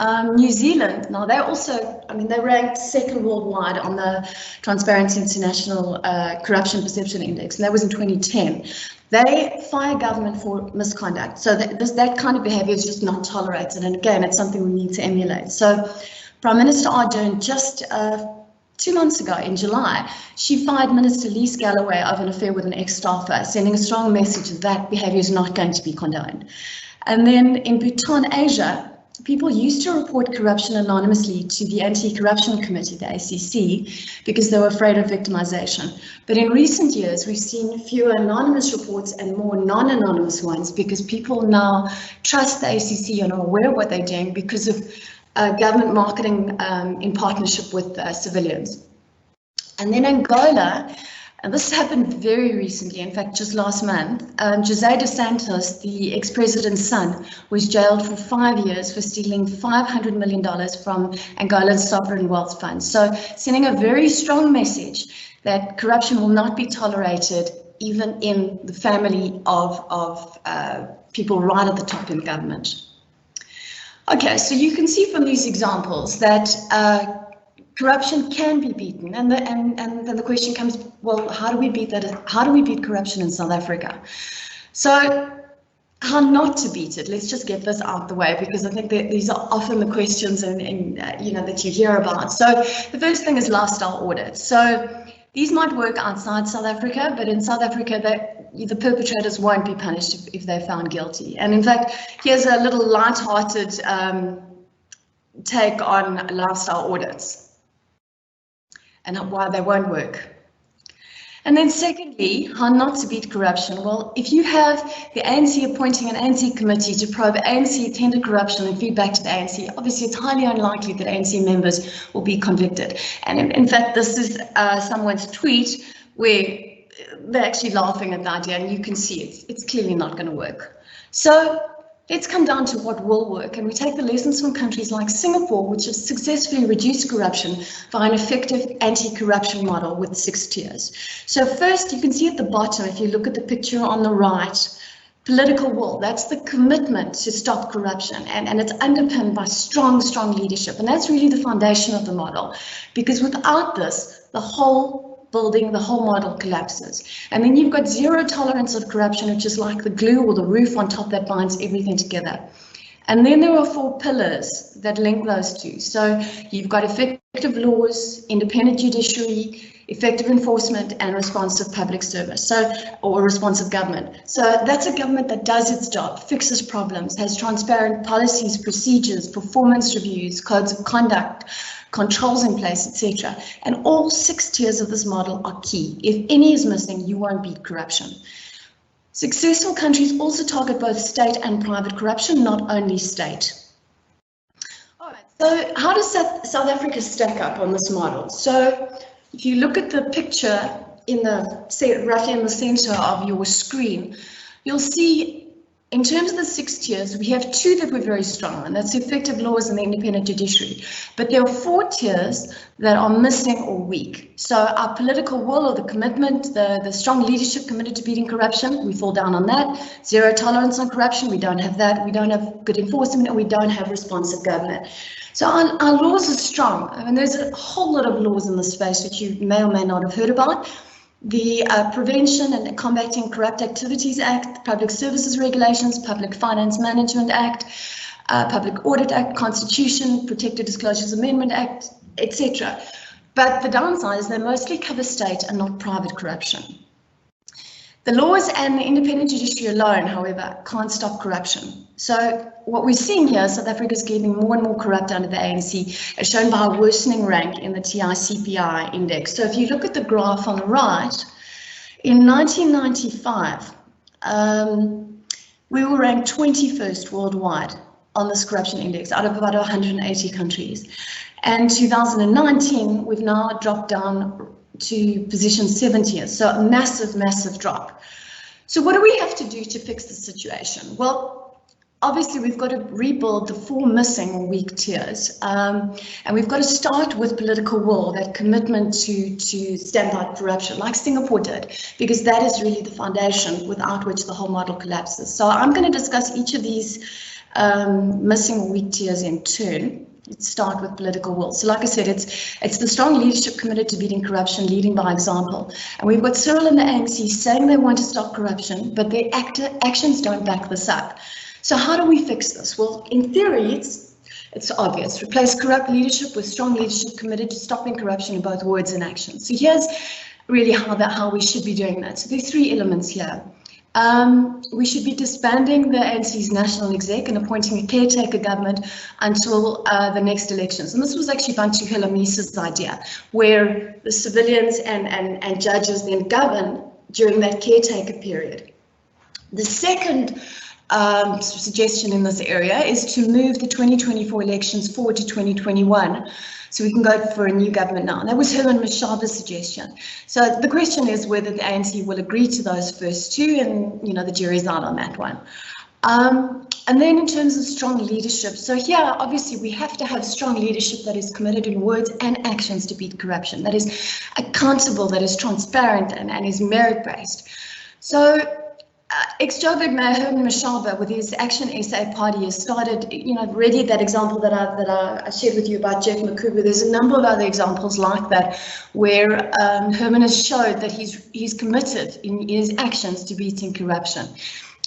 New Zealand, now they're also, they ranked second worldwide on the Transparency International Corruption Perception Index, and that was in 2010. they fire government for misconduct. So that kind of behaviour is just not tolerated. And again, it's something we need to emulate. So Prime Minister Ardern just 2 months ago in July, she fired Minister Lise Galloway over an affair with an ex-staffer, sending a strong message that behaviour is not going to be condoned. And then in Bhutan, Asia, people used to report corruption anonymously to the Anti-Corruption Committee, the ACC, because they were afraid of victimization. But in recent years, we've seen fewer anonymous reports and more non-anonymous ones because people now trust the ACC and are aware of what they're doing because of government marketing in partnership with civilians. And then Angola, and this happened very recently, in fact, just last month, José dos Santos, the ex-president's son, was jailed for 5 years for stealing $500 million from Angola's sovereign wealth fund. So sending a very strong message that corruption will not be tolerated even in the family of people right at the top in government. Okay, so you can see from these examples that corruption can be beaten, and then the question comes, well, how do we beat that? How do we beat corruption in South Africa? So, how not to beat it? Let's just get this out the way, because I think that these are often the questions and you know, that you hear about. So, the first thing is lifestyle audits. So, these might work outside South Africa, but in South Africa, the perpetrators won't be punished if they're found guilty. And in fact, here's a little light-hearted take on lifestyle audits and why they won't work. And then secondly, how not to beat corruption. Well, if you have the ANC appointing an ANC committee to probe ANC tender corruption and feedback to the ANC, obviously it's highly unlikely that ANC members will be convicted. And in fact, this is someone's tweet where they're actually laughing at the idea, and you can see it's clearly not going to work. So let's come down to what will work, and we take the lessons from countries like Singapore, which has successfully reduced corruption by an effective anti-corruption model with 6 tiers. So first, you can see at the bottom, if you look at the picture on the right, political will, that's the commitment to stop corruption, and it's underpinned by strong leadership, and that's really the foundation of the model, because without this, the whole model collapses. And then you've got zero tolerance of corruption, which is like the glue or the roof on top that binds everything together. And then there are 4 pillars that link those two. So you've got effective laws, independent judiciary, effective enforcement, and responsive public service, or responsive government. So that's a government that does its job, fixes problems, has transparent policies, procedures, performance reviews, codes of conduct, controls in place, etc. And all 6 tiers of this model are key. If any is missing, you won't beat corruption. Successful countries also target both state and private corruption, not only state. All right, so how does South Africa stack up on this model? So if you look at the picture roughly in the center of your screen, you'll see in terms of the 6 tiers, we have 2 that were very strong, and that's effective laws and the independent judiciary. But there are 4 tiers that are missing or weak. So our political will, or the commitment, the strong leadership committed to beating corruption, we fall down on that. Zero tolerance on corruption, we don't have that. We don't have good enforcement, and we don't have responsive government. So our laws are strong. I mean, there's a whole lot of laws in this space which you may or may not have heard about. The Prevention and Combating Corrupt Activities Act, Public Services Regulations, Public Finance Management Act, Public Audit Act, Constitution, Protected Disclosures Amendment Act, etc. But the downside is they mostly cover state and not private corruption. The laws and the independent judiciary alone, however, can't stop corruption. So what we're seeing here, South Africa is getting more and more corrupt under the ANC, as shown by a worsening rank in the TI-CPI index. So if you look at the graph on the right, in 1995, we were ranked 21st worldwide on this corruption index out of about 180 countries. And 2019, we've now dropped down to position 70th, so a massive drop. So what do we have to do to fix the situation? Well, obviously we've got to rebuild the 4 missing or weak tiers, and we've got to start with political will, that commitment to stamp out corruption, like Singapore did, because that is really the foundation without which the whole model collapses. So I'm going to discuss each of these missing or weak tiers in turn. Let's start with political will. So like I said, it's the strong leadership committed to beating corruption, leading by example. And we've got Cyril and the ANC saying they want to stop corruption, but their actions don't back this up. So how do we fix this? Well, in theory, it's obvious. Replace corrupt leadership with strong leadership committed to stopping corruption in both words and actions. So here's really how we should be doing that. So there's 3 elements here. We should be disbanding the ANC's national exec and appointing a caretaker government until the next elections. And this was actually Bantu Hilamisa's idea, where the civilians and judges then govern during that caretaker period. The second suggestion in this area is to move the 2024 elections forward to 2021. So we can go for a new government now. And that was Herman Mashaba's suggestion. So the question is whether the ANC will agree to those first 2, and the jury's out on that one. And then in terms of strong leadership, so here obviously we have to have strong leadership that is committed in words and actions to beat corruption, that is accountable, that is transparent, and is merit-based. So ex-Joburg Mayor Herman Mashaba with his Action SA party has started, already that example that I shared with you about Jeff Makubu. There's a number of other examples like that where Herman has showed that he's committed in his actions to beating corruption.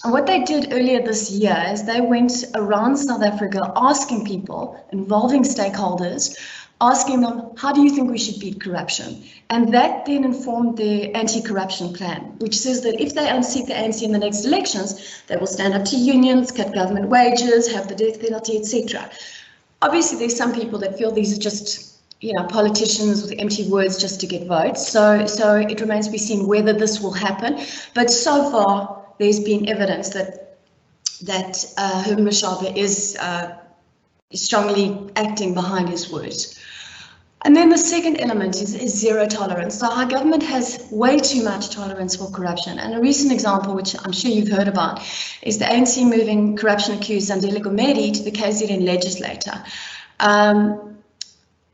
And what they did earlier this year is they went around South Africa asking people, involving stakeholders, asking them, how do you think we should beat corruption? And that then informed their anti-corruption plan, which says that if they unseat the ANC in the next elections, they will stand up to unions, cut government wages, have the death penalty, etc. Obviously, there's some people that feel these are just, politicians with empty words just to get votes. So it remains to be seen whether this will happen. But so far, there's been evidence that Herman Mashaba is strongly acting behind his words. And then the second element is zero tolerance. So our government has way too much tolerance for corruption. And a recent example, which I'm sure you've heard about, is the ANC moving corruption-accused Zandile Gumede to the KZN legislature.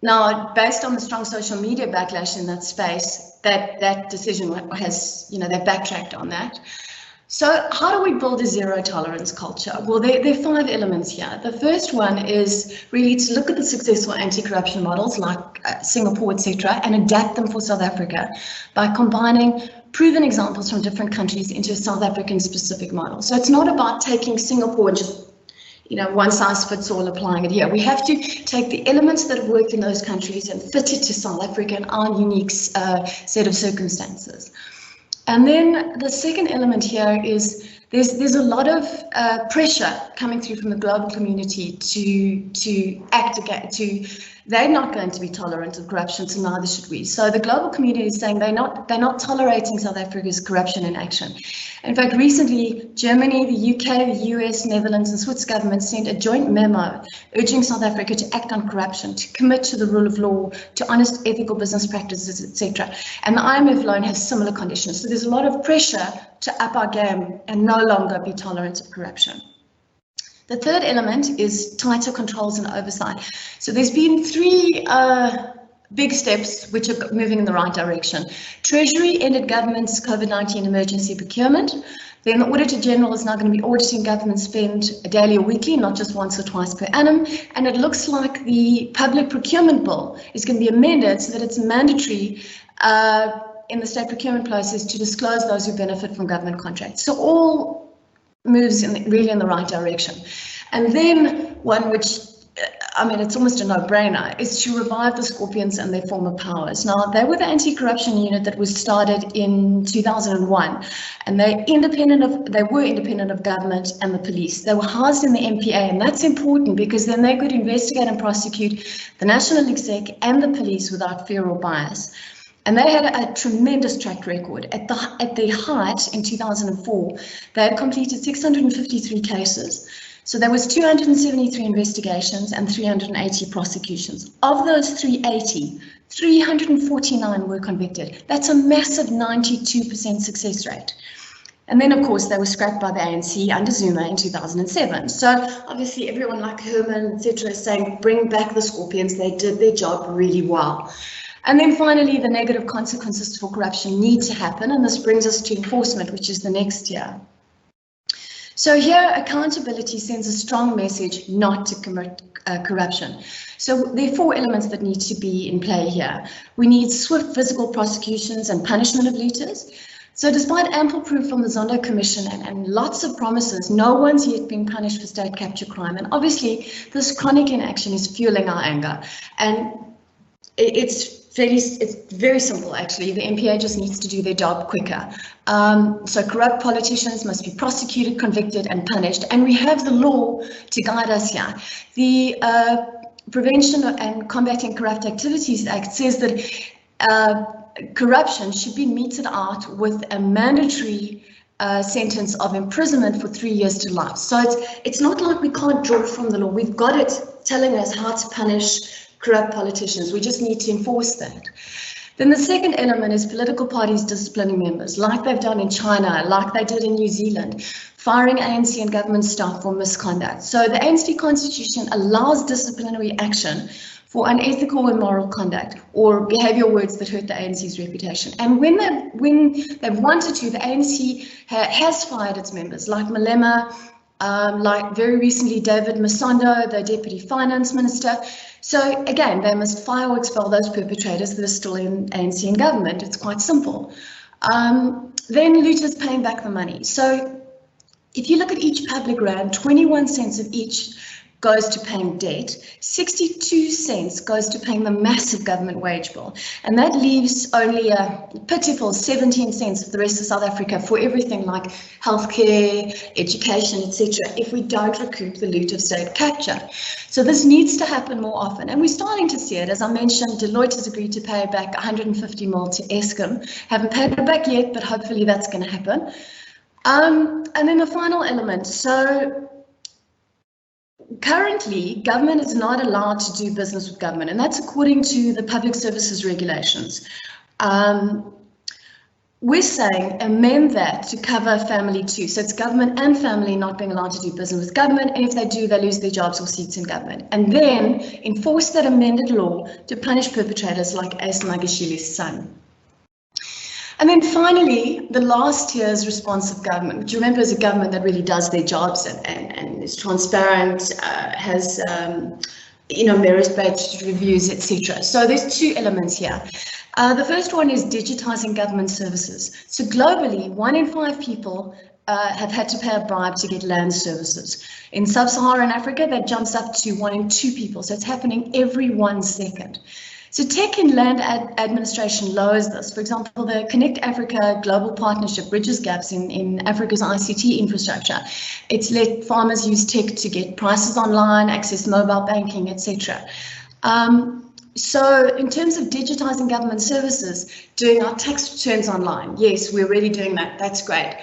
Now, based on the strong social media backlash in that space, that decision has, they've backtracked on that. So how do we build a zero tolerance culture? Well, there are 5 elements here. The first one is really to look at the successful anti-corruption models like Singapore, etc., and adapt them for South Africa by combining proven examples from different countries into a South African specific model. So it's not about taking Singapore and just, one size fits all, applying it here. We have to take the elements that have worked in those countries and fit it to South Africa and our unique set of circumstances. And then the second element here is there's a lot of pressure coming through from the global community to act again. They're not going to be tolerant of corruption, so neither should we. So the global community is saying they're not tolerating South Africa's corruption in action. In fact, recently, Germany, the UK, the US, Netherlands, and Swiss governments sent a joint memo urging South Africa to act on corruption, to commit to the rule of law, to honest, ethical business practices, etc. And the IMF loan has similar conditions. So there's a lot of pressure to up our game and no longer be tolerant of corruption. The third element is tighter controls and oversight. So there's been 3 big steps which are moving in the right direction. Treasury ended government's COVID-19 emergency procurement. Then the Auditor General is now going to be auditing government spend daily or weekly, not just once or twice per annum. And it looks like the public procurement bill is going to be amended so that it's mandatory in the state procurement process to disclose those who benefit from government contracts. So all moves really in the right direction. And then one which, it's almost a no-brainer, is to revive the Scorpions and their former powers. Now, they were the anti-corruption unit that was started in 2001, and they were independent of government and the police. They were housed in the MPA, and that's important because then they could investigate and prosecute the national exec and the police without fear or bias. And they had a tremendous track record. At their height in 2004, they had completed 653 cases. So there was 273 investigations and 380 prosecutions. Of those 380, 349 were convicted. That's a massive 92% success rate. And then, of course, they were scrapped by the ANC under Zuma in 2007. So obviously everyone like Herman, etc., is saying, bring back the Scorpions. They did their job really well. And then finally, the negative consequences for corruption need to happen. And this brings us to enforcement, which is the next year. So here, accountability sends a strong message not to commit corruption. So there are 4 elements that need to be in play here. We need swift physical prosecutions and punishment of looters. So despite ample proof from the Zondo Commission and lots of promises, no one's yet been punished for state capture crime. And obviously, this chronic inaction is fueling our anger. And it's very simple, actually. The MPA just needs to do their job quicker. So corrupt politicians must be prosecuted, convicted, and punished. And we have the law to guide us here. The Prevention and Combating Corrupt Activities Act says that corruption should be meted out with a mandatory sentence of imprisonment for 3 years to life. So it's not like we can't draw from the law. We've got it telling us how to punish corrupt politicians. We just need to enforce that. Then the second element is political parties disciplining members, like they've done in China, like they did in New Zealand, firing ANC and government staff for misconduct. So the ANC constitution allows disciplinary action for unethical and immoral conduct or behavioral words that hurt the ANC's reputation. And when they've wanted to, the ANC has fired its members, like Malema, like very recently David Masondo, the Deputy Finance Minister. So again, they must fire or expel those perpetrators that are still in ANC and government. It's quite simple. Then looters paying back the money. So if you look at each public rand, 21 cents of each goes to paying debt, 62 cents goes to paying the massive government wage bill, and that leaves only a pitiful 17 cents of the rest of South Africa for everything like healthcare, education, etc. if we don't recoup the loot of state capture. So this needs to happen more often, and we're starting to see it. As I mentioned, Deloitte has agreed to pay back 150 mil to Eskom. Haven't paid it back yet, but hopefully that's going to happen. And then the final element. So currently, government is not allowed to do business with government, and that's according to the public services regulations. We're saying amend that to cover family too. So it's government and family not being allowed to do business with government, and if they do, they lose their jobs or seats in government. And then enforce that amended law to punish perpetrators like Ace Magashili's son. And then finally, the last tier is responsive government, which remember is a government that really does their jobs and is transparent, has merit-based reviews, etc. So there's 2 elements here. The first one is digitizing government services. So globally, 1 in 5 people have had to pay a bribe to get land services. In sub-Saharan Africa, that jumps up to 1 in 2 people. So it's happening every 1 second. So tech and land administration lowers this. For example, the Connect Africa Global Partnership bridges gaps in Africa's ICT infrastructure. It's let farmers use tech to get prices online, access mobile banking, etc. So in terms of digitizing government services, doing our tax returns online, yes, we're already doing that. That's great.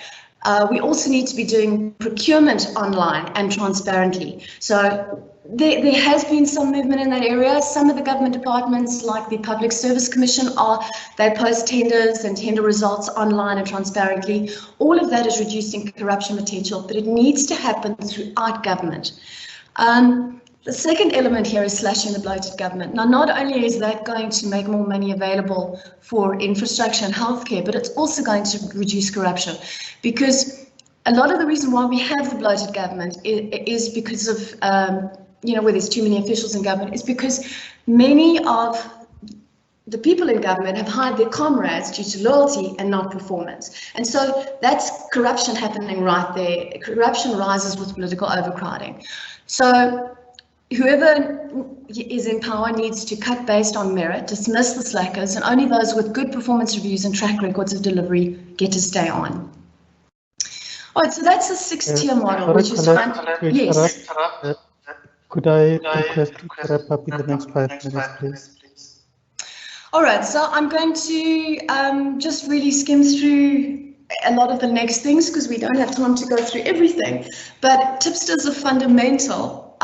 We also need to be doing procurement online and transparently. So there has been some movement in that area. Some of the government departments, like the Public Service Commission, they post tenders and tender results online and transparently. All of that is reducing corruption potential, but it needs to happen throughout government. The second element here is slashing the bloated government. Now, not only is that going to make more money available for infrastructure and healthcare, but it's also going to reduce corruption, because a lot of the reason why we have the bloated government is because of, where there's too many officials in government, is because many of the people in government have hired their comrades due to loyalty and not performance. And so that's corruption happening right there. Corruption rises with political overcrowding. So whoever is in power needs to cut based on merit, dismiss the slackers, and only those with good performance reviews and track records of delivery get to stay on. All right, so that's a 6-tier model, which is yes. Could I request to wrap up in the next 5 minutes, please? All right, so I'm going to just really skim through a lot of the next things because we don't have time to go through everything. But tipsters are fundamental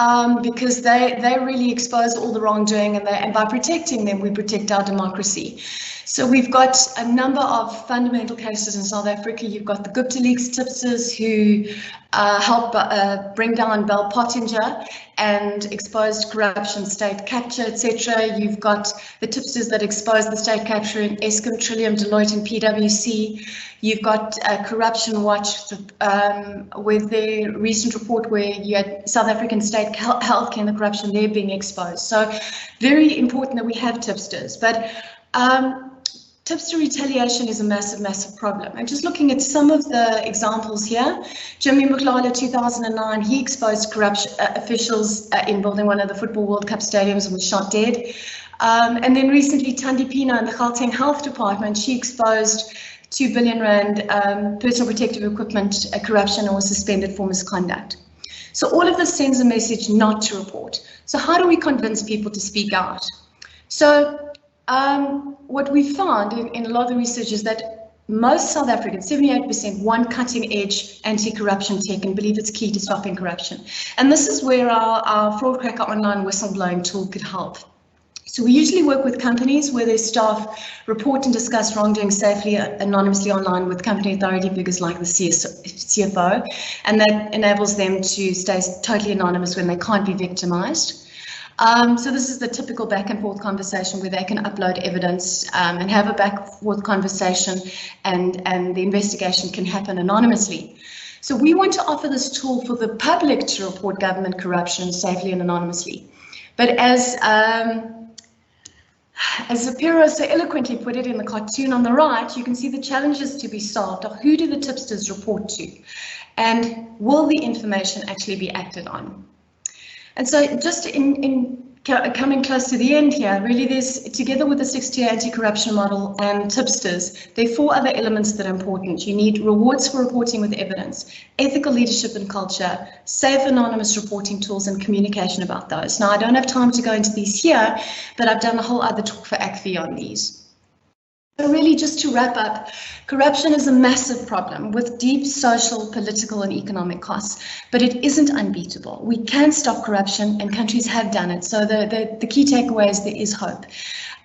because they really expose all the wrongdoing, and by protecting them, we protect our democracy. So we've got a number of fundamental cases in South Africa. You've got the GOVT leaks tipsters who helped bring down Bell Pottinger and exposed corruption, state capture, etc. You've got the tipsters that exposed the state capture in Eskom, Trillium, Deloitte and PwC. You've got Corruption Watch with their recent report where you had South African state healthcare and the corruption there being exposed. So very important that we have tipsters. But tipster retaliation is a massive, massive problem. And just looking at some of the examples here, Jimmy Mughlala, 2009, he exposed corruption officials in building one of the Football World Cup stadiums and was shot dead. And then recently, Thandi Pina in the Gauteng Health Department, she exposed 2 billion rand personal protective equipment corruption and was suspended for misconduct. So all of this sends a message not to report. So how do we convince people to speak out? So what we found in a lot of the research is that most South Africans, 78%, want cutting-edge anti-corruption tech and believe it's key to stopping corruption. And this is where our Fraud Cracker online whistleblowing tool could help. So we usually work with companies where their staff report and discuss wrongdoing safely, anonymously online with company authority figures like the CFO, and that enables them to stay totally anonymous when they can't be victimized. So this is the typical back and forth conversation where they can upload evidence and have a back and forth conversation, and the investigation can happen anonymously. So we want to offer this tool for the public to report government corruption safely and anonymously. But as Zapiro so eloquently put it in the cartoon on the right, you can see the challenges to be solved are who do the tipsters report to, and will the information actually be acted on? And so just in coming close to the end here, really there's, together with the 6-tier anti-corruption model and tipsters, there are 4 other elements that are important. You need rewards for reporting with evidence, ethical leadership and culture, safe anonymous reporting tools and communication about those. Now I don't have time to go into these here, but I've done a whole other talk for ACFI on these. So really, just to wrap up, corruption is a massive problem with deep social, political and economic costs, but it isn't unbeatable. We can stop corruption and countries have done it. So the key takeaway is there is hope.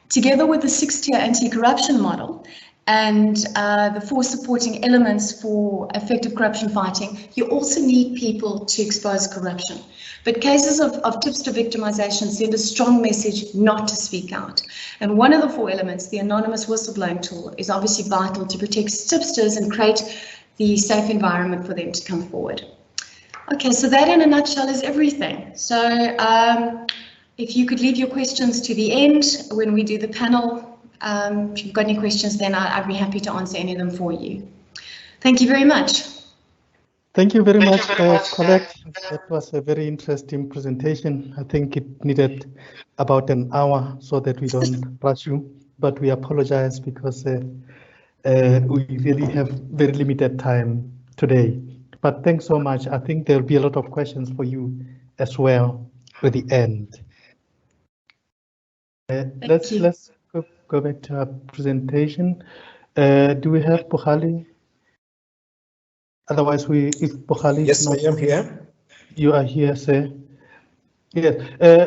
Together with the 6-tier anti-corruption model and the 4 supporting elements for effective corruption fighting, you also need people to expose corruption. But cases of tipster victimization send a strong message not to speak out. And one of the 4 elements, the anonymous whistleblowing tool, is obviously vital to protect tipsters and create the safe environment for them to come forward. Okay, so that in a nutshell is everything. So if you could leave your questions to the end when we do the panel, if you've got any questions, then I'd be happy to answer any of them for you. Thank you very much. Thank you very much, Colette. That was a very interesting presentation. I think it needed about an hour so that we don't rush you, but we apologize because we really have very limited time today. But thanks so much. I think there'll be a lot of questions for you as well at the end. Let's go back to our presentation. Do we have Bukhali? Otherwise, if Bukhali yes, I am here. You are here, sir. Yes,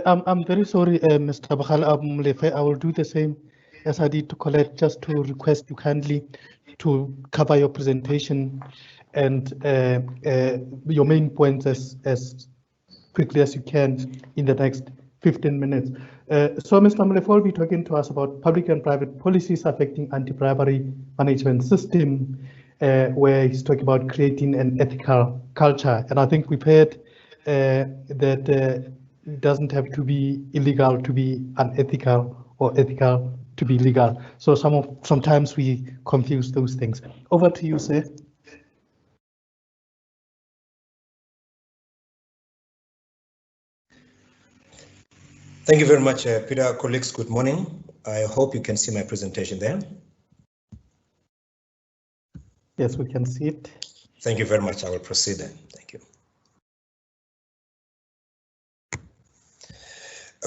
I'm very sorry, Mr. Bukhali. I will do the same as I did to Colette, just to request you kindly to cover your presentation and your main points as quickly as you can in the next 15 minutes. So Mr. Mlefe will be talking to us about public and private policies affecting anti-bribery management system, where he's talking about creating an ethical culture. And I think we've heard that it doesn't have to be illegal to be unethical or ethical to be legal. So sometimes we confuse those things. Over to you, sir. Thank you very much, Peter. Colleagues, good morning. I hope you can see my presentation there. Yes, we can see it. Thank you very much. I will proceed then. Thank you.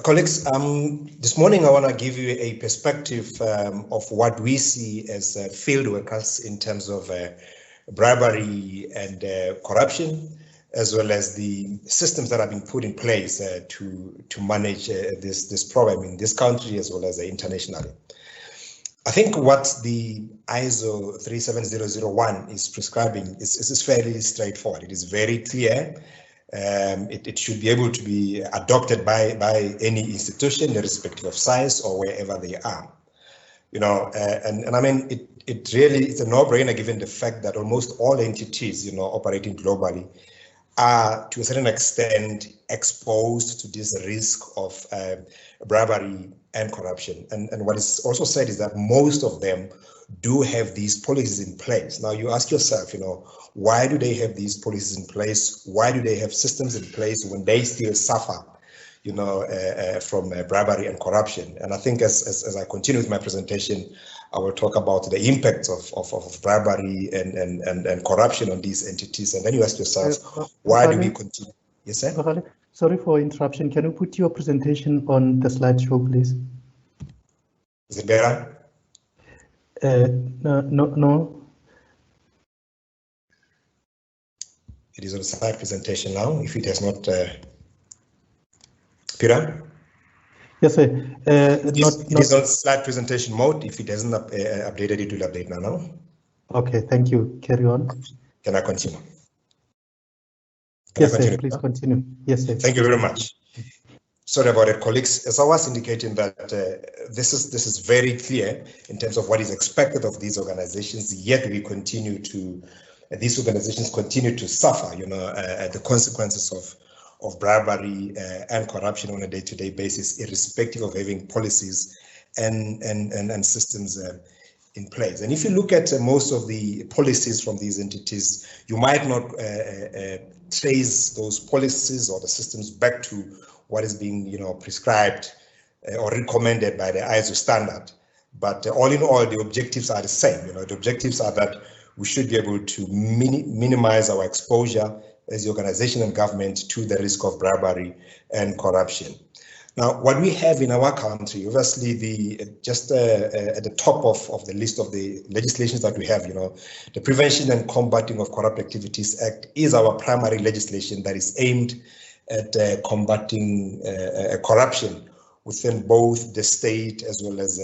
Colleagues, this morning I want to give you a perspective of what we see as field workers in terms of bribery and corruption, as well as the systems that have been put in place to manage this problem in this country as well as internationally. I think what the ISO 37001 is prescribing is fairly straightforward. It is very clear. It should be able to be adopted by any institution, irrespective of size or wherever they are. You know, and I mean, it really is a no-brainer given the fact that almost all entities, you know, operating globally are to a certain extent exposed to this risk of bribery and corruption. And what is also said is that most of them do have these policies in place. Now you ask yourself, you know, why do they have these policies in place? Why do they have systems in place when they still suffer, you know, from bribery and corruption? And I think as I continue with my presentation, I will talk about the impact of bribery and corruption on these entities. And then you ask yourself, why do we continue? Yes, sir? Sorry for interruption. Can you put your presentation on the slideshow, please? Is it better? No. It is on slide presentation now, if it has not. Peter? Yes, sir. It is on slide presentation mode. If it hasn't updated, it will update now. Okay, thank you. Carry on. Can I continue? Yes, sir. Please continue. Yes, sir. Thank you very much. Sorry about it, colleagues. As I was indicating that this is very clear in terms of what is expected of these organizations, yet we continue to, these organizations continue to suffer, you know, the consequences of bribery and corruption on a day-to-day basis, irrespective of having policies and systems in place. And if you look at most of the policies from these entities, you might not trace those policies or the systems back to what is being, you know, prescribed or recommended by the ISO standard. But all in all, the objectives are the same. You know, the objectives are that we should be able to minimize our exposure as the organization and government to the risk of bribery and corruption. Now, what we have in our country, obviously, just at the top of the list of the legislations that we have, you know, the Prevention and Combating of Corrupt Activities Act is our primary legislation that is aimed at combating corruption within both the state as well as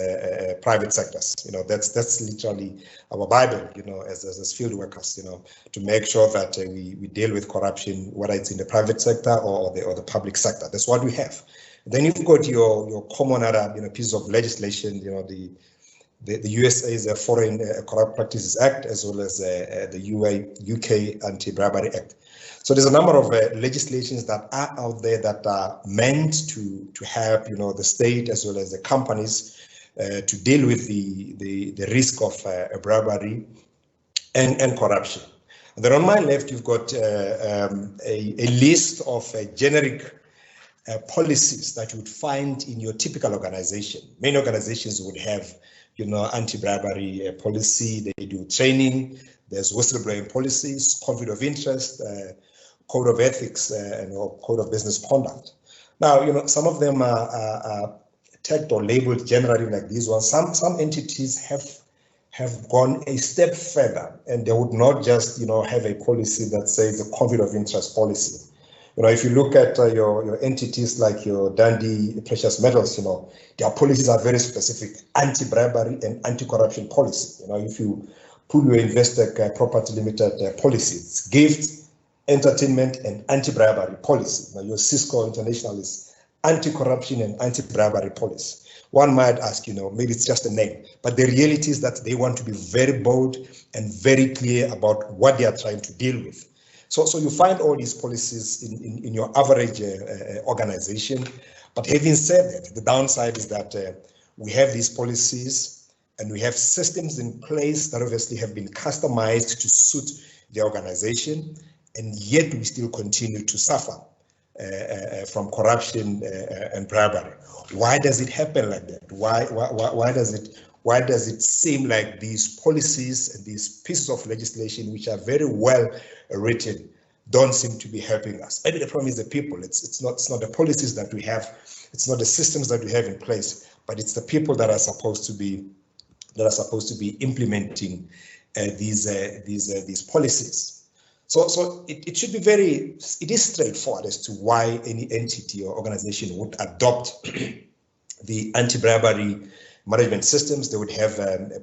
private sectors. You know, that's literally our Bible, you know, as field workers, you know, to make sure that we deal with corruption, whether it's in the private sector or the public sector. That's what we have. Then you've got your common other, you know, piece of legislation, you know, the USA's Foreign Corrupt Practices Act, as well as the UK Anti-bribery Act. So there's a number of legislations that are out there that are meant to help, you know, the state as well as the companies to deal with the risk of bribery and corruption. And then on my left, you've got a list of generic policies that you would find in your typical organization. Many organizations would have, you know, anti-bribery policy. They do training. There's whistleblowing policies, conflict of interest, code of ethics, and code of business conduct. Now, you know, some of them are tagged or labeled generally like these ones. Some entities have gone a step further, and they would not just, you know, have a policy that says a conflict of interest policy. You know, if you look at your entities like your Dundee Precious Metals, you know, their policies are very specific: anti-bribery and anti-corruption policy. You know, if you pull your Investec Property Limited policy, it's gift, entertainment, and anti-bribery policy. Now, your Cisco International is anti-corruption and anti-bribery policy. One might ask, you know, maybe it's just a name, but the reality is that they want to be very bold and very clear about what they are trying to deal with. So you find all these policies in your average organization. But having said that, the downside is that we have these policies and we have systems in place that obviously have been customized to suit the organization, and yet we still continue to suffer from corruption and bribery. Why does it happen like that? Why does it seem like these policies and these pieces of legislation, which are very well written, don't seem to be helping us? Maybe the problem is the people. It's not the policies that we have, it's not the systems that we have in place, but it's the people that are supposed to be implementing these policies. So it should be it is straightforward as to why any entity or organization would adopt the anti-bribery management systems. They would have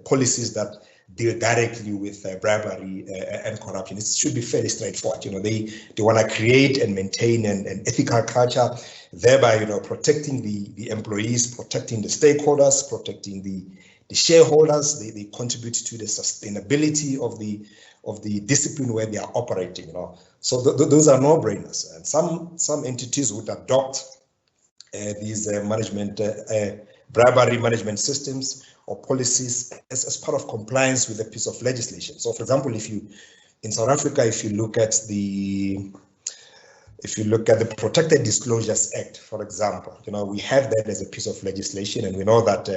policies that deal directly with bribery and corruption. It should be fairly straightforward. They want to create and maintain an ethical culture, thereby protecting the employees, protecting the stakeholders, protecting the shareholders. They contribute to the sustainability of the discipline where they are operating. So those are no-brainers. And some entities would adopt these bribery management systems or policies as part of compliance with a piece of legislation. So, for example, in South Africa, if you look at the Protected Disclosures Act, for example, we have that as a piece of legislation, and we know that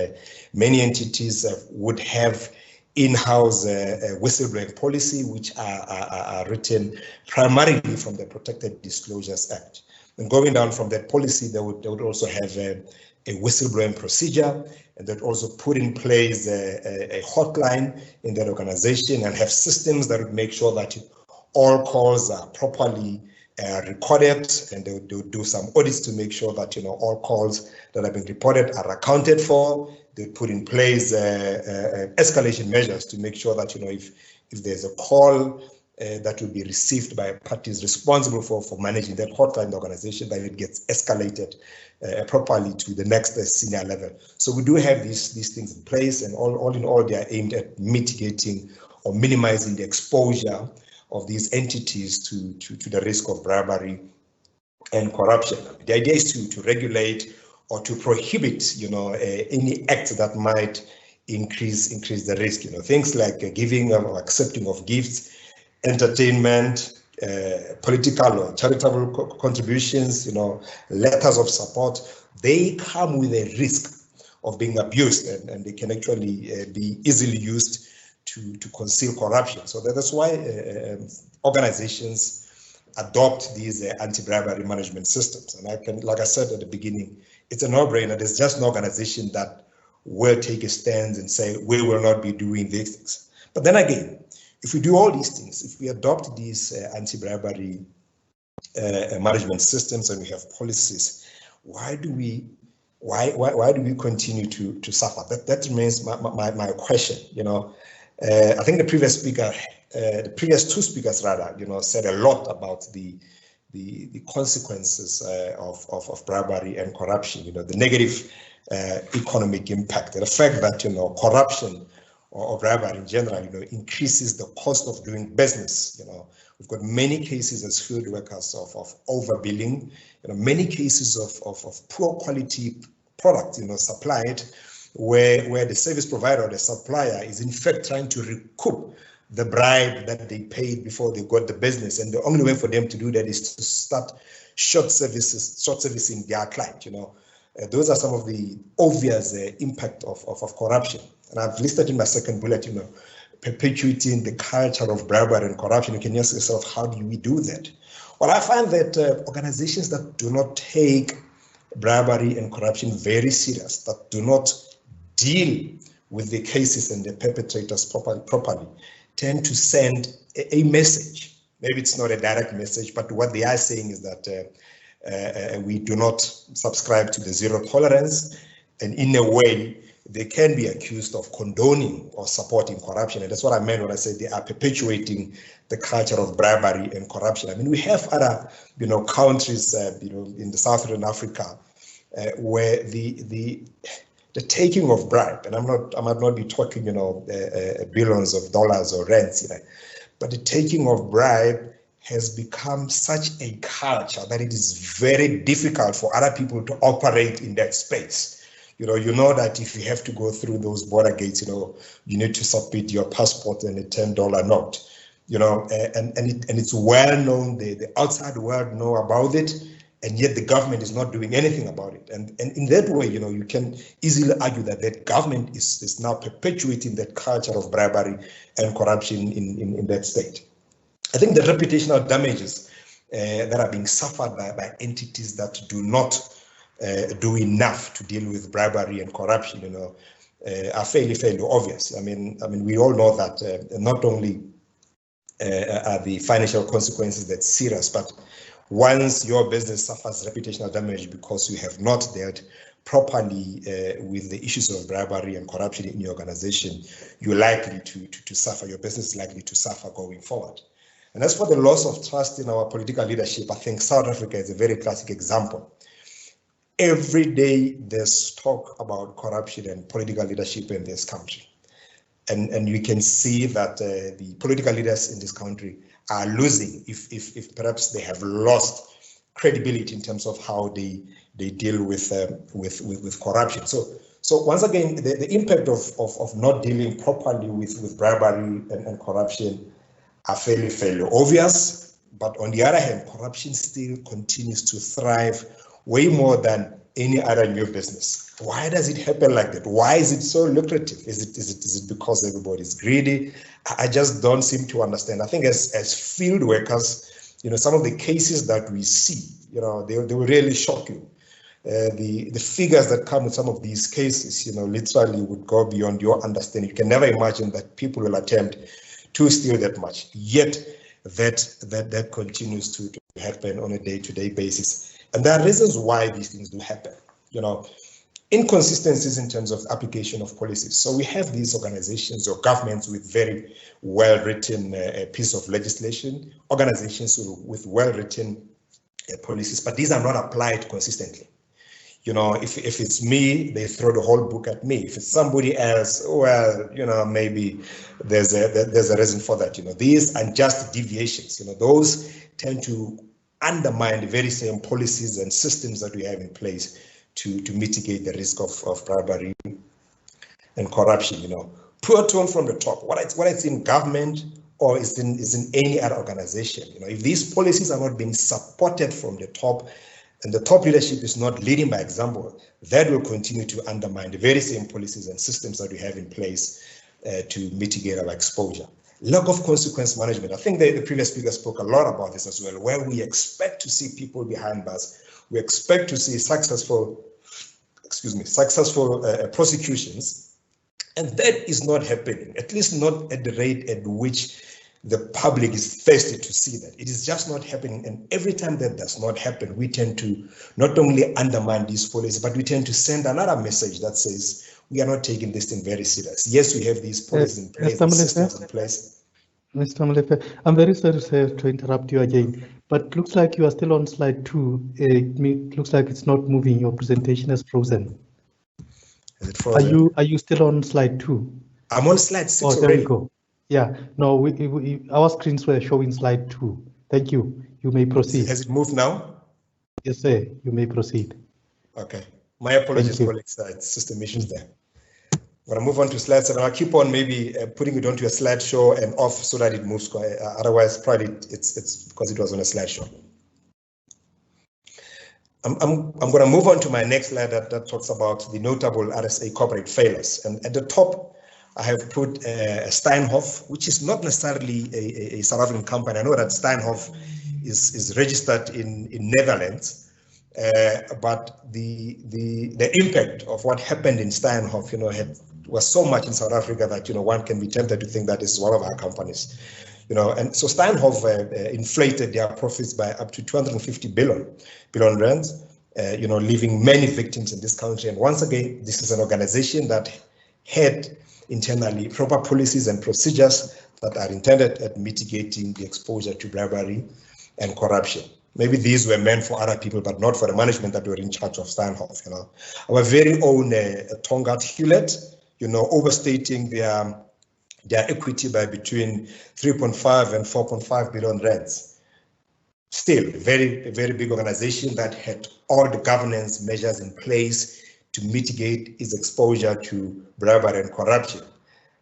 many entities would have in-house whistleblowing policy, which are written primarily from the Protected Disclosures Act. And going down from that policy, they would also have a whistleblowing procedure, and they'd also put in place a hotline in that organization and have systems that would make sure that all calls are properly recorded, and they would do some audits to make sure that all calls that have been reported are accounted for. They put in place escalation measures to make sure that if there's a call that will be received by parties responsible for managing that hotline in the organization, that it gets escalated properly to the next senior level. So we do have these things in place, and all in all, they are aimed at mitigating or minimizing the exposure of these entities to the risk of bribery and corruption. The idea is to regulate or to prohibit, any act that might increase the risk. Things like giving or accepting of gifts, entertainment, political or charitable contributions, letters of support. They come with a risk of being abused, and they can actually be easily used to conceal corruption. So that's why organizations adopt these anti-bribery management systems. And like I said at the beginning, it's a no-brainer. There's just no organization that will take a stand and say, we will not be doing these things. But then again, if we do all these things, if we adopt these anti-bribery management systems and we have policies, why do we continue to suffer? That remains my question. I think the previous two speakers rather, said a lot about the consequences of bribery and corruption. The negative economic impact, and the fact that corruption or bribery in general, increases the cost of doing business. We've got many cases as field workers of overbilling, many cases of poor quality product, supplied, where the service provider or the supplier is in fact trying to recoup the bribe that they paid before they got the business, and the only way for them to do that is to start short servicing their client. Those are some of the obvious impact of corruption. And I've listed in my second bullet, perpetuating the culture of bribery and corruption. You can ask yourself, how do we do that? Well, I find that organizations that do not take bribery and corruption very serious, that do not deal with the cases and the perpetrators properly, tend to send a message. Maybe it's not a direct message, but what they are saying is that we do not subscribe to the zero tolerance, and in a way, they can be accused of condoning or supporting corruption. And that's what I meant when I said they are perpetuating the culture of bribery and corruption. I mean, we have other, countries, in the Southern Africa, where the taking of bribe, and I might not be talking, billions of dollars or rands, but the taking of bribe has become such a culture that it is very difficult for other people to operate in that space. You know that if you have to go through those border gates, you need to submit your passport and a $10 note, and it's well known, the outside world know about it, and yet the government is not doing anything about it. And in that way, you can easily argue that government is now perpetuating that culture of bribery and corruption in that state. I think the reputational damages that are being suffered by entities that do not do enough to deal with bribery and corruption, are fairly obvious. I mean, we all know that not only are the financial consequences that serious, but once your business suffers reputational damage because you have not dealt properly with the issues of bribery and corruption in your organization, you're likely to suffer, your business is likely to suffer going forward. And as for the loss of trust in our political leadership, I think South Africa is a very classic example. Every day there's talk about corruption and political leadership in this country. And you can see that the political leaders in this country are losing, if perhaps they have lost credibility in terms of how they deal with corruption. So once again, the impact of not dealing properly with bribery and corruption are fairly obvious. But on the other hand, corruption still continues to thrive way more than any other new business. Why does it happen like that? Why is it so lucrative? Is it because everybody's greedy? I just don't seem to understand. I think as field workers, some of the cases that we see, they will really shock you. The figures that come with some of these cases, literally would go beyond your understanding. You can never imagine that people will attempt to steal that much. Yet that continues to happen on a day-to-day basis. And there are reasons why these things do happen. Inconsistencies in terms of application of policies. So we have these organizations or governments with very well-written piece of legislation, organizations with well-written policies, but these are not applied consistently. If it's me, they throw the whole book at me. If it's somebody else, well, maybe there's a reason for that. These unjust deviations, those tend to undermine the very same policies and systems that we have in place to mitigate the risk of bribery and corruption. Poor tone from the top. What it's in government or is in any other organization. If these policies are not being supported from the top, and the top leadership is not leading by example, that will continue to undermine the very same policies and systems that we have in place to mitigate our exposure. Lack of consequence management. I think the previous speaker spoke a lot about this as well, where we expect to see people behind bars. We expect to see successful prosecutions, and that is not happening, at least not at the rate at which the public is thirsty to see that. It is just not happening, and every time that does not happen, we tend to not only undermine these policies, but we tend to send another message that says we are not taking this thing very serious. Yes, we have these policies in place, these systems in place. Mr. Molefe, I'm very sorry to interrupt you again, but looks like you are still on slide 2. It looks like it's not moving. Your presentation is frozen. Is it frozen? Are you still on slide 2? I'm on slide 6 already. There you go. Yeah, no, our screens were showing slide 2. Thank you. You may proceed. Has it moved now? Yes, sir. You may proceed. Okay. My apologies, colleagues. It's system issues there. I'm going to move on to slide 7. I'll keep on maybe putting it onto a slideshow and off so that it moves. Otherwise, probably it's because it was on a slideshow. I'm going to move on to my next slide that talks about the notable RSA corporate failures. And at the top, I have put Steinhoff, which is not necessarily a South African company. I know that Steinhoff is registered in Netherlands, but the impact of what happened in Steinhoff, was so much in South Africa that one can be tempted to think that this is one of our companies. And so Steinhoff inflated their profits by up to 250 billion rand, leaving many victims in this country. And once again, this is an organization that had internally proper policies and procedures that are intended at mitigating the exposure to bribery and corruption. Maybe these were meant for other people, but not for the management that were in charge of Steinhoff. Our very own Tongaat Hewlett, overstating their equity by between 3.5 and 4.5 billion rands. Still, a very big organization that had all the governance measures in place to mitigate its exposure to bribery and corruption.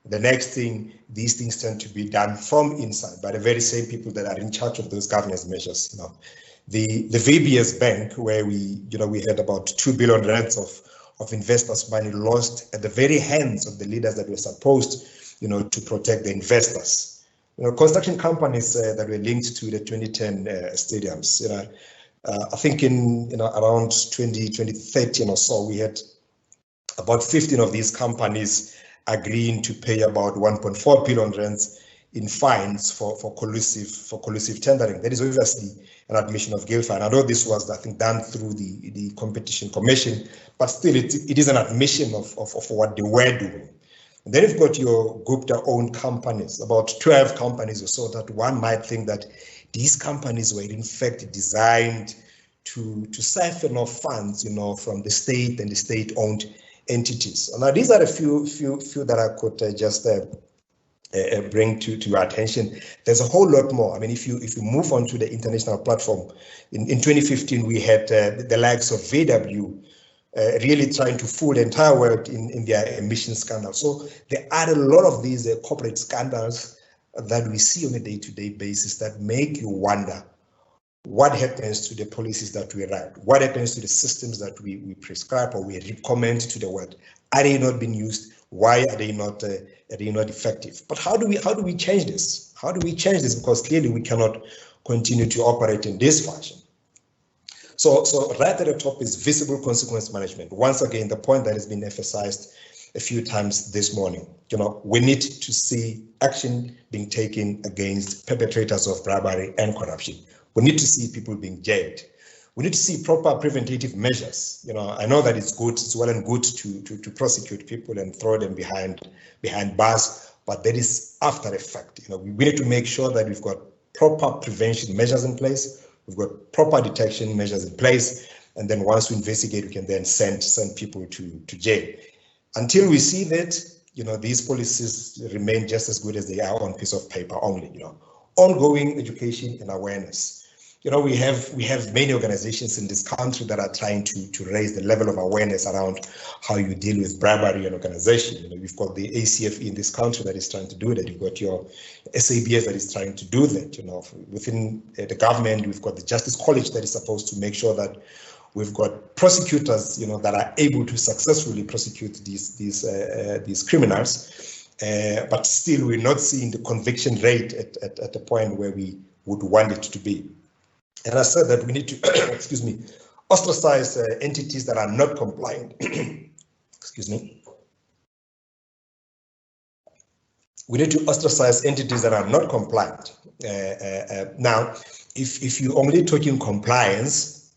The next thing, these things tend to be done from inside by the very same people that are in charge of those governance measures. The VBS Bank, where we had about 2 billion rands of investors' money lost at the very hands of the leaders that were supposed, to protect the investors. Construction companies that were linked to the 2010 stadiums. I think in around 2013 or so, we had about 15 of these companies agreeing to pay about 1.4 billion rands in fines for collusive tendering. That is obviously an admission of guilt fine. I know this was, I think, done through the Competition Commission, but still it is an admission of what they were doing. And then you've got your GOVT-owned companies, about 12 companies or so, that one might think that these companies were in fact designed to siphon off funds, from the state and the state-owned entities. Now, these are a few that I could just bring to your attention. There's a whole lot more. I mean, if you move on to the international platform, in 2015 we had the likes of VW really trying to fool the entire world in their emission scandal. So there are a lot of these corporate scandals that we see on a day-to-day basis that make you wonder what happens to the policies that we write, what happens to the systems that we prescribe or we recommend to the world. Are they not being used? Why are they not effective? But how do we change this? How do we change this? Because clearly we cannot continue to operate in this fashion. So right at the top is visible consequence management. Once again, the point that has been emphasized a few times this morning. We need to see action being taken against perpetrators of bribery and corruption. We need to see people being jailed. We need to see proper preventative measures. I know that it's well and good to prosecute people and throw them behind bars, but that is after effect. We need to make sure that we've got proper prevention measures in place. We've got proper detection measures in place, and then once we investigate, we can then send people to jail. Until we see that, these policies remain just as good as they are on a piece of paper only. Ongoing education and awareness. We have many organizations in this country that are trying to raise the level of awareness around how you deal with bribery and organization. We've got the ACFE in this country that is trying to do that. You've got your SABS that is trying to do that. Within the government, we've got the Justice College that is supposed to make sure that we've got prosecutors, that are able to successfully prosecute these criminals. But still, we're not seeing the conviction rate at the point where we would want it to be. And I said that we need to, excuse me, ostracize entities that are not compliant. Excuse me. We need to ostracize entities that are not compliant. Now, if you're only talking compliance,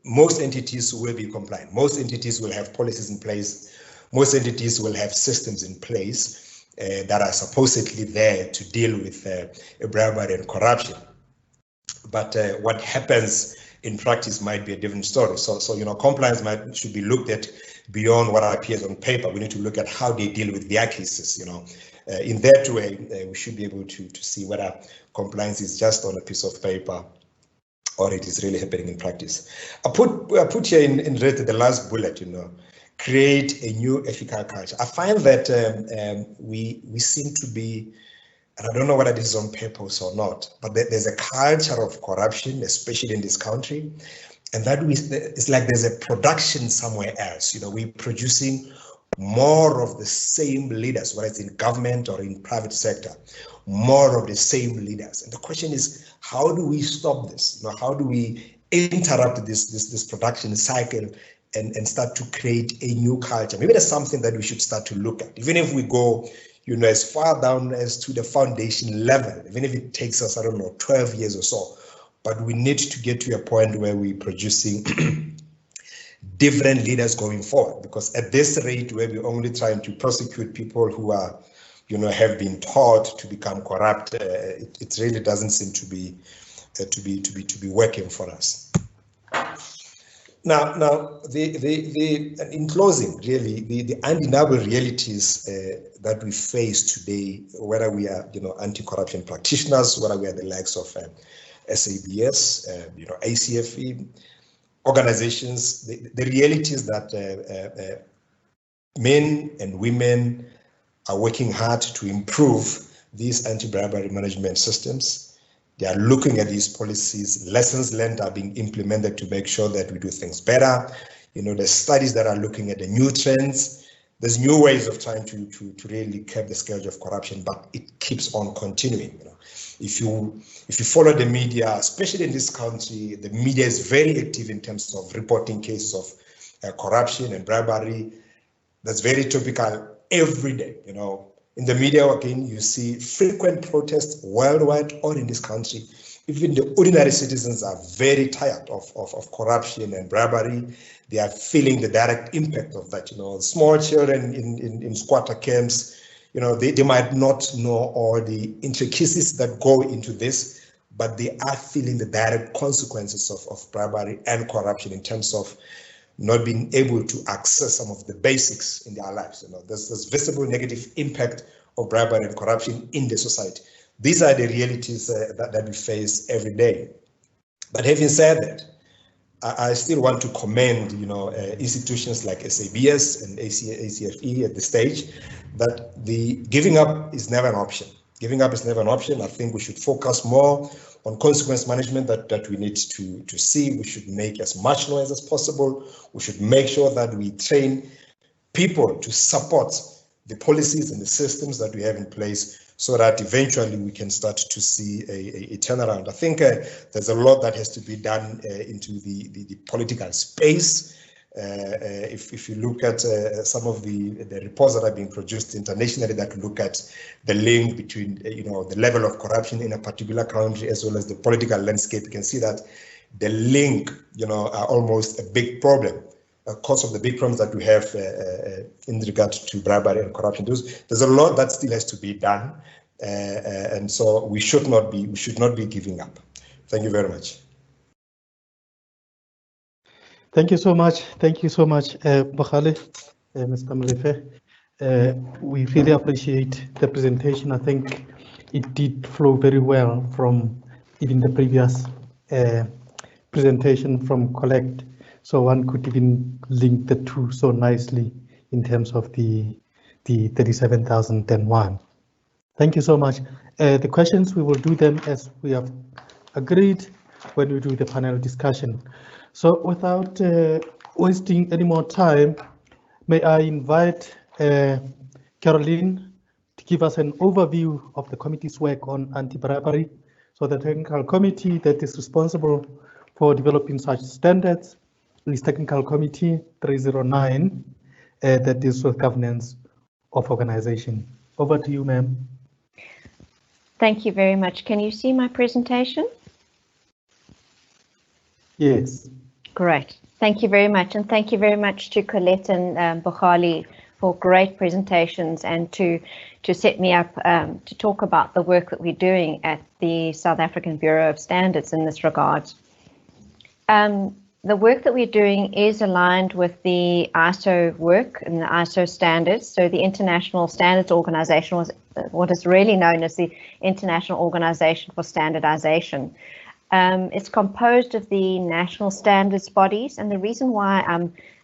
most entities will be compliant. Most entities will have policies in place. Most entities will have systems in place that are supposedly there to deal with bribery and corruption. But what happens in practice might be a different story. So compliance should be looked at beyond what appears on paper. We need to look at how they deal with their cases. In that way, we should be able to see whether compliance is just on a piece of paper or it is really happening in practice. I put here in red the last bullet. Create a new ethical culture. I find that we seem to be, and I don't know whether this is on purpose or not, but there's a culture of corruption, especially in this country, and that it's like there's a production somewhere else. We're producing more of the same leaders, whether it's in government or in private sector, more of the same leaders. And the question is, how do we stop this? How do we interrupt this production cycle and start to create a new culture? Maybe that's something that we should start to look at, even if we go as far down as to the foundation level, even if it takes us, 12 years or so. But we need to get to a point where we're producing different leaders going forward, because at this rate, where we're only trying to prosecute people who are, have been taught to become corrupt, it really doesn't seem to be working for us. Now, in closing, really, the undeniable realities that we face today, whether we are, anti-corruption practitioners, whether we are the likes of SABS, ACFE, organizations, the realities that men and women are working hard to improve these anti-bribery management systems. They are looking at these policies. Lessons learned are being implemented to make sure that we do things better. There's studies that are looking at the new trends. There's new ways of trying to really curb the scourge of corruption, but it keeps on continuing. If you follow the media, especially in this country, the media is very active in terms of reporting cases of corruption and bribery. That's very topical every day. In the media, again, you see frequent protests worldwide or in this country. Even the ordinary citizens are very tired of corruption and bribery. They are feeling the direct impact of that. Small children in squatter camps, they might not know all the intricacies that go into this, but they are feeling the direct consequences of bribery and corruption in terms of not being able to access some of the basics in their lives. There's this visible negative impact of bribery and corruption in the society. These are the realities that we face every day. But having said that, I still want to commend, institutions like SABS and ACFE at this stage, that the giving up is never an option. Giving up is never an option. I think we should focus more on consequence management that we need to see. We should make as much noise as possible. We should make sure that we train people to support the policies and the systems that we have in place so that eventually we can start to see a turnaround. I think there's a lot that has to be done into the political space. If you look at some of the reports that have been produced internationally that look at the link between the level of corruption in a particular country as well as the political landscape, you can see that the link are almost a big problem. Cause of the big problems that we have in regard to bribery and corruption. There's a lot that still has to be done, and so we should not be giving up. Thank you very much. Thank you so much. Thank you so much, Bakhale, Mr. Mlefe. We really appreciate the presentation. I think it did flow very well from even the previous presentation from Collect. So one could even link the two so nicely in terms of the 37,001. Thank you so much. The questions, we will do them as we have agreed when we do the panel discussion. So without wasting any more time, may I invite Caroline to give us an overview of the committee's work on anti-bribery. So the technical committee that is responsible for developing such standards is Technical Committee 309 that deals with governance of organization. Over to you, ma'am. Thank you very much. Can you see my presentation? Yes. Great. Thank you very much. And thank you very much to Colette and Bakhale for great presentations and to set me up to talk about the work that we're doing at the South African Bureau of Standards in this regard. The work that we're doing is aligned with the ISO work and the ISO standards. So the International Standards Organization was what is really known as the International Organization for Standardization. It's composed of the national standards bodies, and the reason why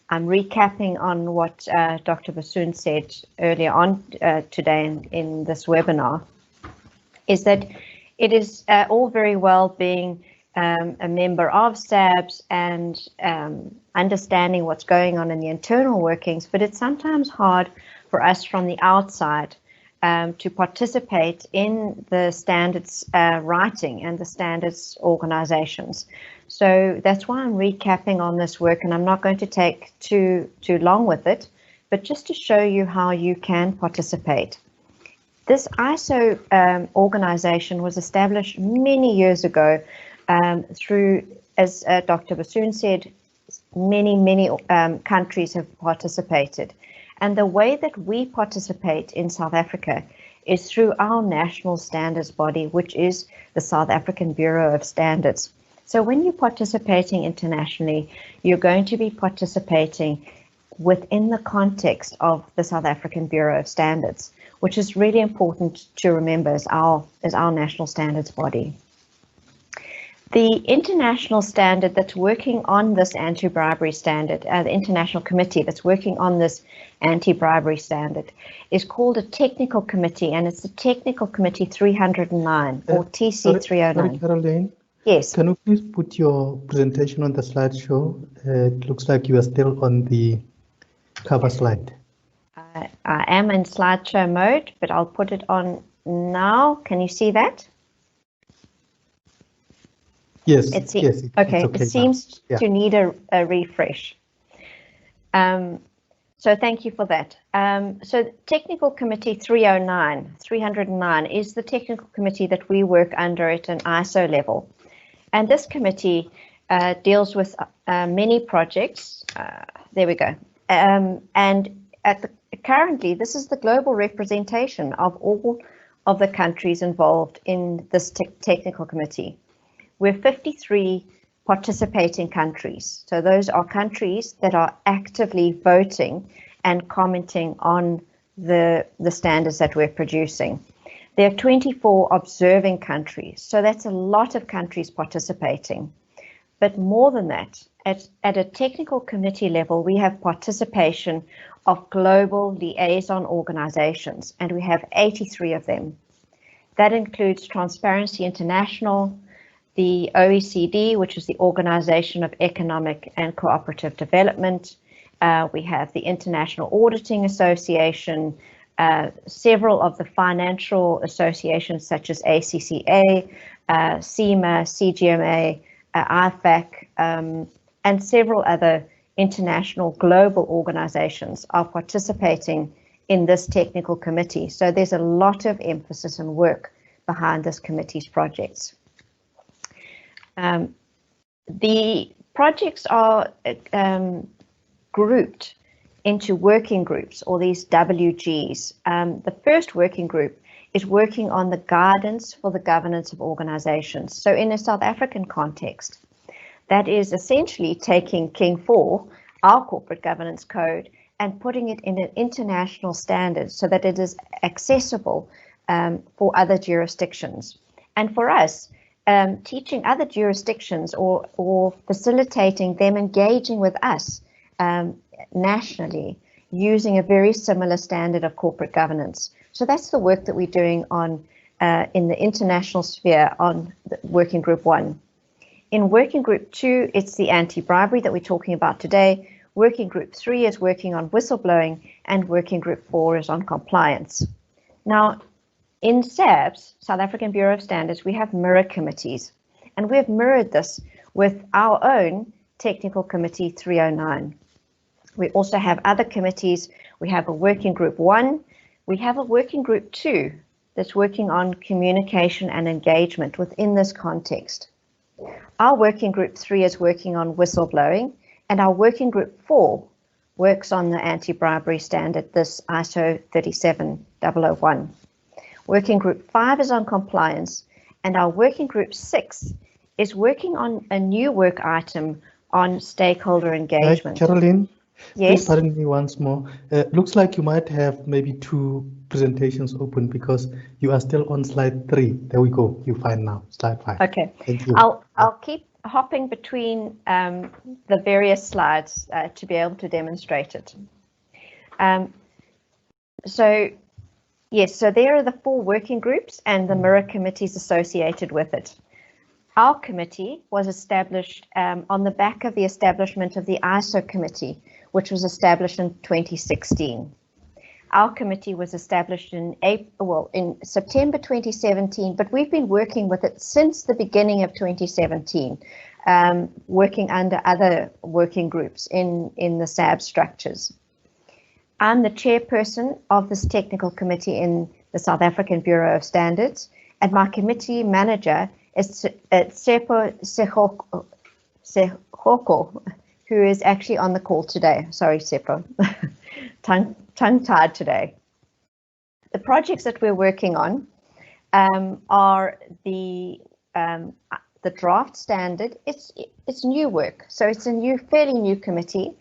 I'm recapping on what Dr. Bassoon said earlier on today in this webinar is that it is all very well being a member of SABS and understanding what's going on in the internal workings, but it's sometimes hard for us from the outside to participate in the standards writing and the standards organizations. So that's why I'm recapping on this work, and I'm not going to take too long with it, but just to show you how you can participate. This ISO organization was established many years ago through, as Dr. Bassoon said, many countries have participated. And the way that we participate in South Africa is through our national standards body, which is the South African Bureau of Standards. So when you're participating internationally, you're going to be participating within the context of the South African Bureau of Standards, which is really important to remember as our national standards body. The international standard that's working on this anti-bribery standard, the international committee that's working on this anti-bribery standard, is called a technical committee, and it's the Technical Committee 309 or TC 309. Sorry, Caroline. Yes. Can you please put your presentation on the slideshow? It looks like you are still on the cover slide. I am in slideshow mode, but I'll put it on now. Can you see that? Yes, okay. It seems to need a refresh. So thank you for that. So Technical Committee 309 is the technical committee that we work under at an ISO level. And this committee deals with many projects. There we go. And currently, this is the global representation of all of the countries involved in this technical committee. We're 53 participating countries. So those are countries that are actively voting and commenting on the standards that we're producing. There are 24 observing countries. So that's a lot of countries participating. But more than that, at a technical committee level, we have participation of global liaison organizations, and we have 83 of them. That includes Transparency International, the OECD, which is the Organization of Economic and Cooperative Development. We have the International Auditing Association, several of the financial associations such as ACCA, CIMA, CGMA, IFAC, and several other international global organizations are participating in this technical committee. So there's a lot of emphasis and work behind this committee's projects. The projects are grouped into working groups, or these WGs. The first working group is working on the guidance for the governance of organizations. So in a South African context, that is essentially taking King 4, our corporate governance code, and putting it in an international standard so that it is accessible for other jurisdictions. And for us, teaching other jurisdictions or facilitating them engaging with us nationally using a very similar standard of corporate governance. So that's the work that we're doing on in the international sphere on Working Group 1. In Working Group 2, it's the anti-bribery that we're talking about today. Working Group 3 is working on whistleblowing, and Working Group 4 is on compliance. Now, in SABS, South African Bureau of Standards, we have mirror committees, and we've mirrored this with our own Technical Committee 309. We also have other committees. We have a Working Group 1. We have a Working Group 2 that's working on communication and engagement within this context. Our Working Group 3 is working on whistleblowing, and our Working Group 4 works on the anti-bribery standard, this ISO 37001. Working Group 5 is on compliance, and our Working Group 6 is working on a new work item on stakeholder engagement. Caroline, yes? Please pardon me once more. Looks like you might have maybe 2 presentations open because you are still on slide 3. There we go. You're fine now. Slide 5. Okay. Thank you. I'll keep hopping between the various slides to be able to demonstrate it. So yes, so there are the 4 working groups and the mirror committees associated with it. Our committee was established on the back of the establishment of the ISO committee, which was established in 2016. Our committee was established in September 2017, but we've been working with it since the beginning of 2017, working under other working groups in the SAB structures. I'm the chairperson of this technical committee in the South African Bureau of Standards, and my committee manager is Sepo Sehoko, who is actually on the call today. Sorry, Sepo, tongue-tied today. The projects that we're working on are the draft standard. It's new work, so it's a fairly new committee,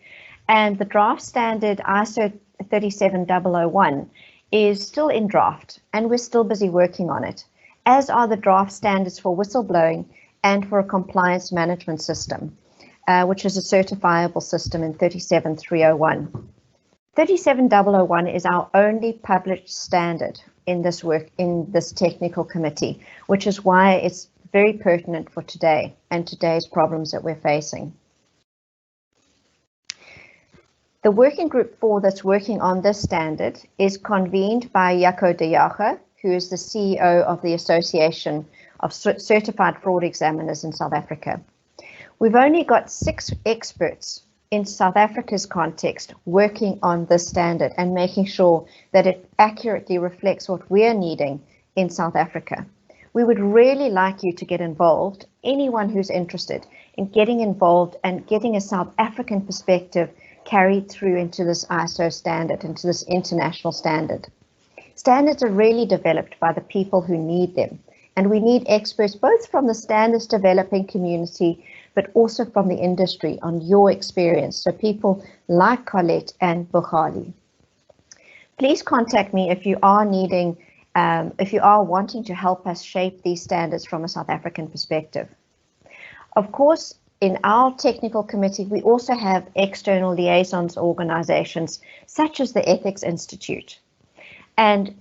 and the draft standard ISO 37001 is still in draft, and we're still busy working on it, as are the draft standards for whistleblowing and for a compliance management system, which is a certifiable system in 37301. 37001 is our only published standard in this work, in this technical committee, which is why it's very pertinent for today and today's problems that we're facing. The working group 4 that's working on this standard is convened by Jaco de Jager, who is the CEO of the Association of Certified Fraud Examiners in South Africa. We've only got 6 experts in South Africa's context, working on this standard and making sure that it accurately reflects what we're needing in South Africa. We would really like you to get involved, anyone who's interested in getting involved and getting a South African perspective carried through into this ISO standard, into this international standard. Standards are really developed by the people who need them, and we need experts both from the standards developing community but also from the industry on your experience, so people like Colette and Bukhali. Please contact me if you are needing, if you are wanting to help us shape these standards from a South African perspective. Of course, in our technical committee, we also have external liaisons organizations such as the Ethics Institute. And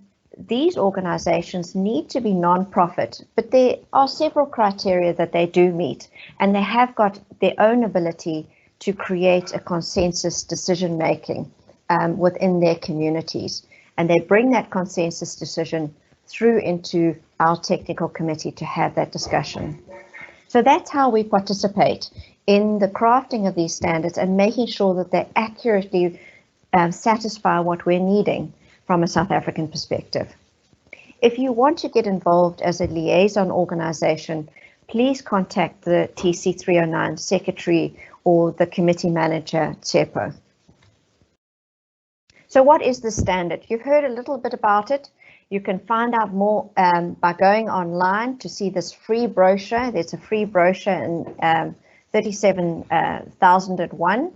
these organizations need to be non-profit, but there are several criteria that they do meet, and they have got their own ability to create a consensus decision-making within their communities. And they bring that consensus decision through into our technical committee to have that discussion. So that's how we participate in the crafting of these standards and making sure that they accurately satisfy what we're needing from a South African perspective. If you want to get involved as a liaison organization, please contact the TC309 secretary or the committee manager, Tsepo. So what is the standard? You've heard a little bit about it. You can find out more by going online to see this free brochure. There's a free brochure in 37,001.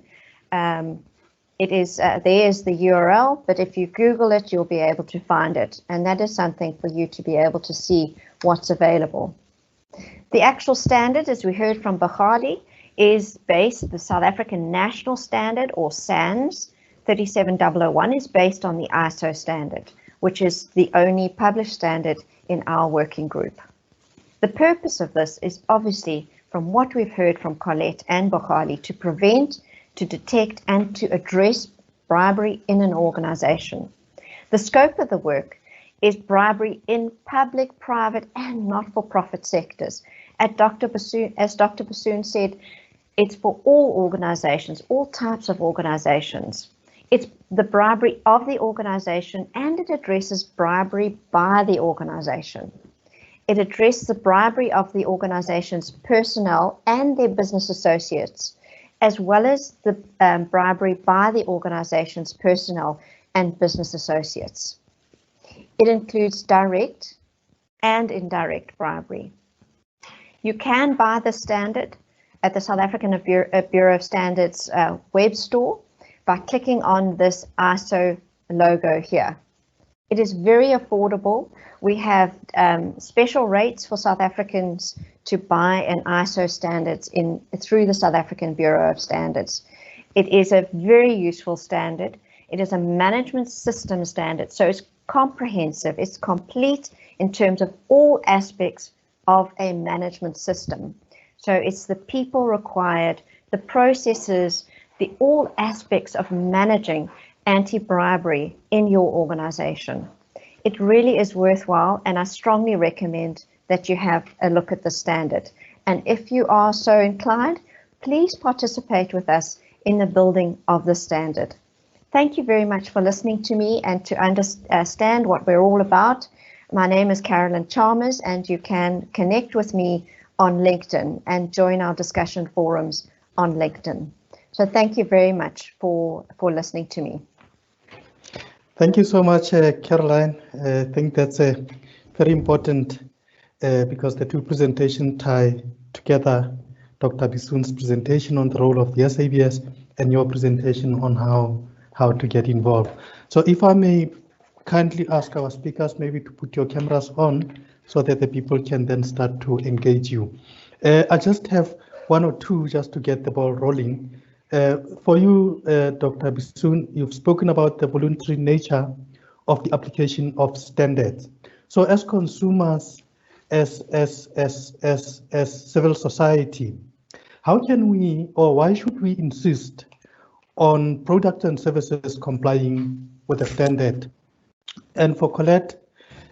It is, there's the URL, but if you Google it, you'll be able to find it. And that is something for you to be able to see what's available. The actual standard, as we heard from Bukhali, is based, the South African National Standard, or SANS 37001, is based on the ISO standard, which is the only published standard in our working group. The purpose of this is obviously, from what we've heard from Colette and Bukhali, to prevent, to detect and to address bribery in an organization. The scope of the work is bribery in public, private and not-for-profit sectors. As Dr. Bassoon said, it's for all organizations, all types of organizations. It's the bribery of the organization, and it addresses bribery by the organization. It addresses the bribery of the organization's personnel and their business associates, as well as the bribery by the organization's personnel and business associates. It includes direct and indirect bribery. You can buy the standard at the South African Bureau of Standards web store by clicking on this ISO logo here. It is very affordable. We have special rates for South Africans to buy an ISO standards through the South African Bureau of Standards. It is a very useful standard. It is a management system standard, so it's comprehensive, it's complete in terms of all aspects of a management system. So it's the people required, the processes, all aspects of managing anti-bribery in your organization. It really is worthwhile, and I strongly recommend that you have a look at the standard. And if you are so inclined, please participate with us in the building of the standard. Thank you very much for listening to me and to understand what we're all about. My name is Carolyn Chalmers, and you can connect with me on LinkedIn and join our discussion forums on LinkedIn. So thank you very much for listening to me. Thank you so much, Caroline. I think that's very important because the two presentations tie together, Dr. Bassoon's presentation on the role of the SABS and your presentation on how to get involved. So if I may kindly ask our speakers maybe to put your cameras on so that the people can then start to engage you. I just have one or two just to get the ball rolling. For you, Dr. Bassoon, you've spoken about the voluntary nature of the application of standards. So as consumers, as civil society, how can we, or why should we insist on products and services complying with the standard? And for Colette,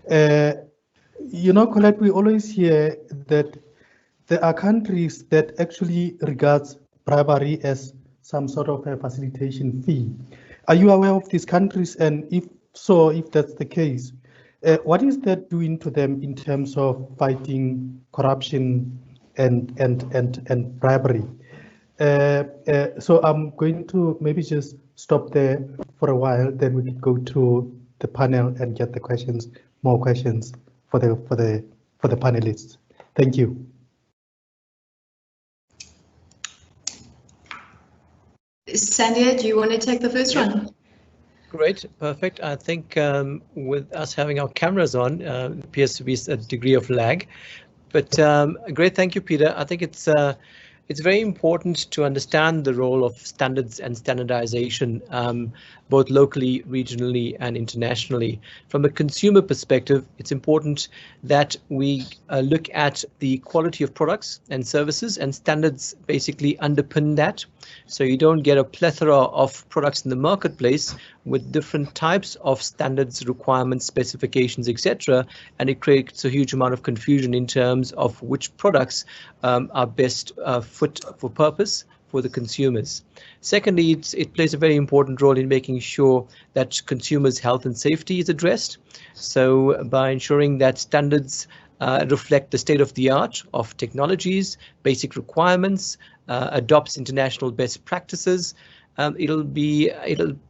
Colette, we always hear that there are countries that actually regards bribery as some sort of a facilitation fee. Are you aware of these countries? And if so, if that's the case, what is that doing to them in terms of fighting corruption and bribery? So I'm going to maybe just stop there for a while, then we can go to the panel and get the questions, more questions for the panelists. Thank you. Sandia, do you want to take the first one? Great, perfect. I think with us having our cameras on, appears to be a degree of lag. But great, thank you, Peter. I think it's very important to understand the role of standards and standardization, both locally, regionally, and internationally. From a consumer perspective, it's important that we look at the quality of products and services, and standards basically underpin that. So you don't get a plethora of products in the marketplace with different types of standards, requirements, specifications, etc. And it creates a huge amount of confusion in terms of which products are best fit for purpose for the consumers. Secondly, it plays a very important role in making sure that consumers' health and safety is addressed. So by ensuring that standards reflect the state of the art of technologies, basic requirements, adopts international best practices, it'll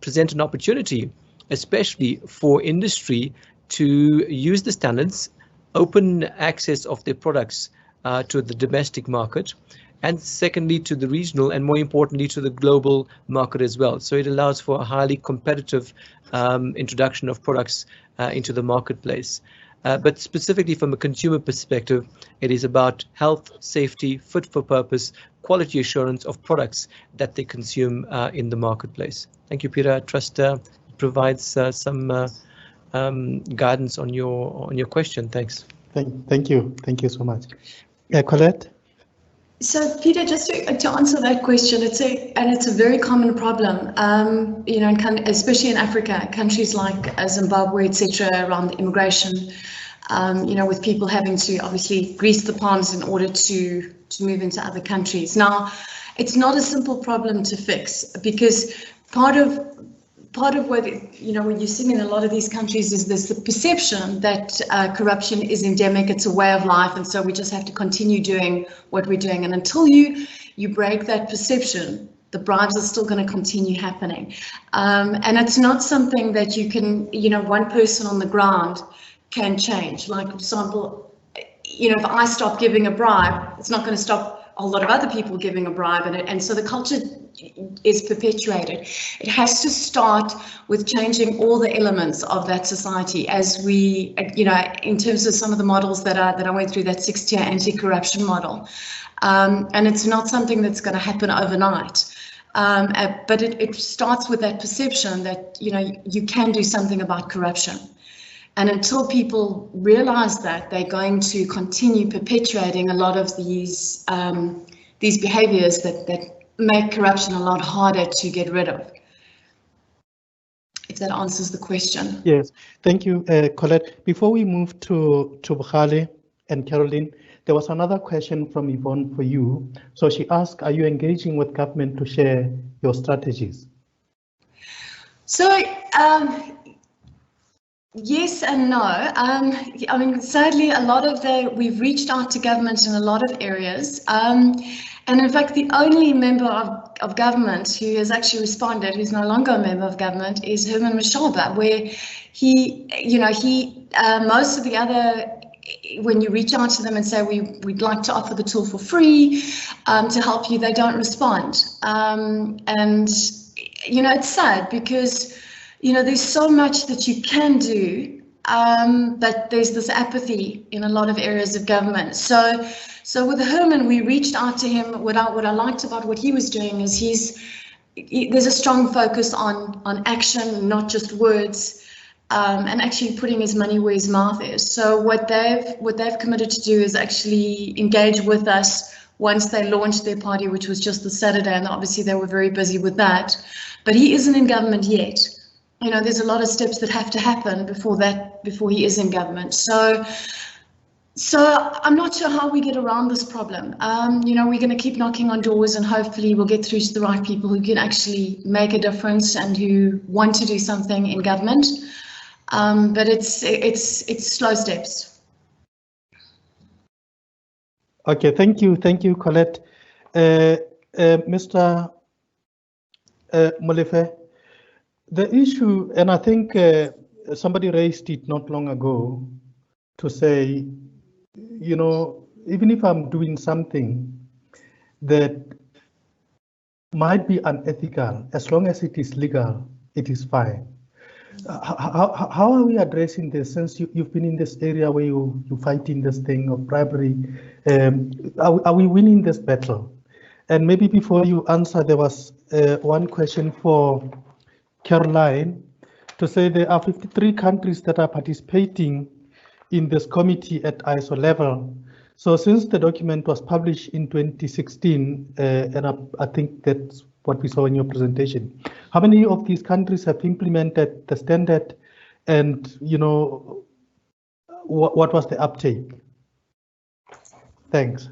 present an opportunity, especially for industry, to use the standards, open access of their products to the domestic market, and secondly to the regional, and more importantly to the global market as well. So it allows for a highly competitive introduction of products into the marketplace. But specifically from a consumer perspective, it is about health, safety, fit for purpose, quality assurance of products that they consume in the marketplace. Thank you, Peter. I trust it provides some guidance on your question. Thanks. Thank you so much. Colette? So Peter, just to answer that question, it's a very common problem, you know, especially in Africa, countries like Zimbabwe, etc., around immigration, you know, with people having to obviously grease the palms in order to move into other countries. Now, it's not a simple problem to fix, because part of what, you know, what you're seeing in a lot of these countries is there's the perception that corruption is endemic, it's a way of life, and so we just have to continue doing what we're doing. And until you break that perception, the bribes are still going to continue happening. And it's not something that you can, you know, one person on the ground can change. Like, for example, you know, if I stop giving a bribe, it's not going to stop a lot of other people giving a bribe, and so the culture is perpetuated. It has to start with changing all the elements of that society, as we, you know, in terms of some of the models that I went through, that 6-tier anti-corruption model, and it's not something that's going to happen overnight. But it starts with that perception that, you know, you can do something about corruption. And until people realize that, they're going to continue perpetuating a lot of these behaviors that make corruption a lot harder to get rid of. If that answers the question. Yes, thank you, Colette. Before we move to Bukhali and Caroline, there was another question from Yvonne for you. So she asked, are you engaging with government to share your strategies? So, yes and no. I mean, sadly, we've reached out to government in a lot of areas. And in fact, the only member of government who has actually responded, who's no longer a member of government, is Herman Mashaba, where he, you know, most of the other, when you reach out to them and say, we'd like to offer the tool for free to help you, they don't respond. And, you know, it's sad because, you know, there's so much that you can do, but there's this apathy in a lot of areas of government. So with Herman, we reached out to him. What I liked about what he was doing is there's a strong focus on action, not just words, and actually putting his money where his mouth is. So what they've committed to do is actually engage with us once they launched their party, which was just the Saturday, and obviously they were very busy with that. But he isn't in government yet. You know, there's a lot of steps that have to happen before he is in government. So So I'm not sure how we get around this problem. You know, we're going to keep knocking on doors and hopefully we'll get through to the right people who can actually make a difference and who want to do something in government. But it's slow steps. Okay, thank you, Colette. Mr. Molefe, the issue, and I think somebody raised it not long ago, to say, you know, even if I'm doing something that might be unethical, as long as it is legal, it is fine. How are we addressing this, since you've been in this area where you're fighting this thing of bribery? Are we winning this battle? And maybe before you answer, there was one question for Caroline, to say there are 53 countries that are participating in this committee at ISO level. So since the document was published in 2016, and I think that's what we saw in your presentation, how many of these countries have implemented the standard, and you know, what was the uptake? Thanks.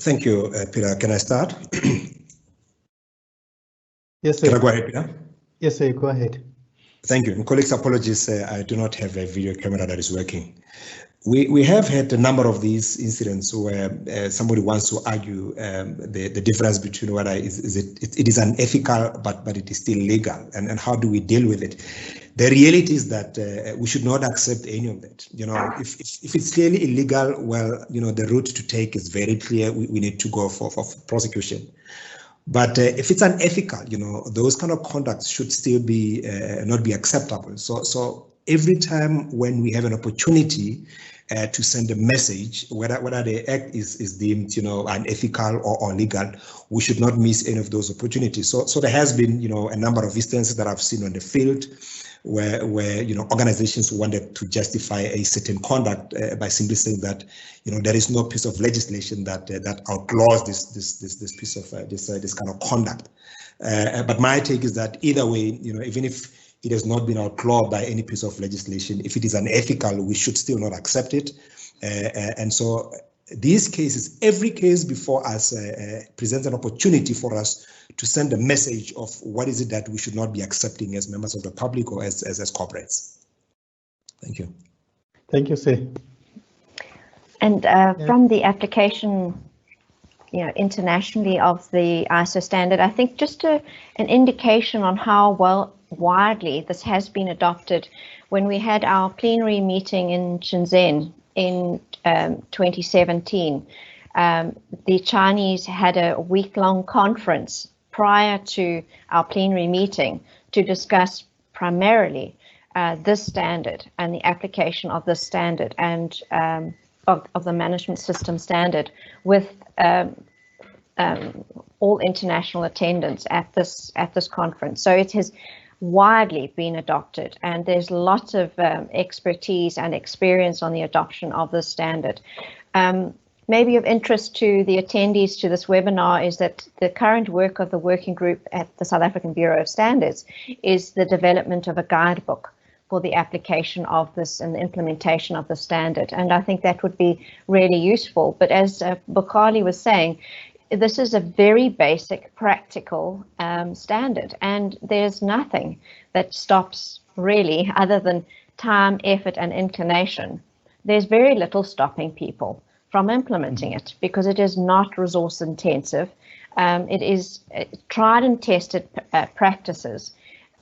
Thank you, Peter. Can I start? Yes, sir. Can I go ahead, Peter? Yes, sir, go ahead. Thank you. And colleagues, apologies, I do not have a video camera that is working. We have had a number of these incidents where somebody wants to argue the difference between whether it is unethical, but it is still legal, and how do we deal with it. The reality is that we should not accept any of that. You know, if it's clearly illegal, well, you know, the route to take is very clear. We need to go for prosecution. But if it's unethical, you know, those kind of conducts should still be not be acceptable. So every time when we have an opportunity to send a message, whether the act is deemed, you know, unethical or illegal, we should not miss any of those opportunities. So there has been, you know, a number of instances that I've seen on the field where you know, organizations wanted to justify a certain conduct by simply saying that, you know, there is no piece of legislation that outlaws this piece of this kind of conduct. But my take is that either way, you know, even if it has not been outlawed by any piece of legislation, if it is unethical, we should still not accept it. And so these cases, every case before us presents an opportunity for us to send a message of what is it that we should not be accepting as members of the public or as corporates. Thank you. Thank you, sir. And from the application, you know, internationally of the ISO standard, I think just an indication on how widely this has been adopted. When we had our plenary meeting in Shenzhen in 2017, the Chinese had a week-long conference prior to our plenary meeting to discuss primarily this standard and the application of this standard and of the management system standard with all international attendance at this conference. So it has widely been adopted, and there's lots of expertise and experience on the adoption of this standard. Maybe of interest to the attendees to this webinar is that the current work of the working group at the South African Bureau of Standards is the development of a guidebook for the application of this and the implementation of the standard. And I think that would be really useful. But as Bukhali was saying, this is a very basic, practical standard, and there's nothing that stops really other than time, effort, and inclination. There's very little stopping people from implementing it because it is not resource intensive. It is tried and tested practices.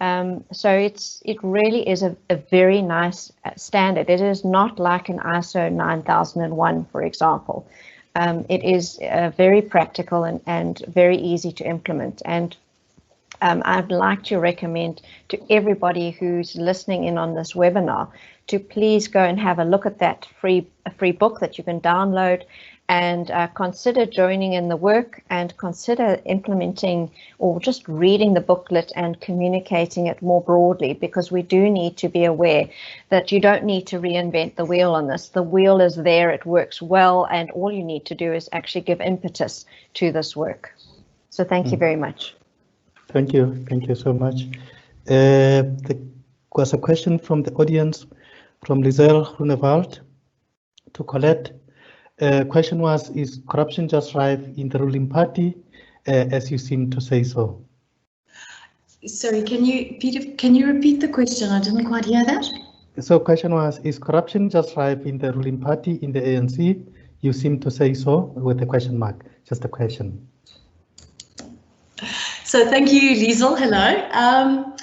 So it really is a very nice standard. It is not like an ISO 9001, for example. It is very practical and very easy to implement. And I'd like to recommend to everybody who's listening in on this webinar to please go and have a look at that free book that you can download, and consider joining in the work, and consider implementing or just reading the booklet and communicating it more broadly, because we do need to be aware that you don't need to reinvent the wheel on this. The wheel is there, it works well, and all you need to do is actually give impetus to this work. So thank you very much. Thank you so much. There was a question from the audience from Lizelle Grunewald to Colette. Question was, is corruption just rife in the ruling party, as you seem to say so? Sorry, Peter, can you repeat the question? I didn't quite hear that. So question was, is corruption just rife in the ruling party, in the ANC? You seem to say so, with a question mark, just a question. So thank you, Liesel. Hello.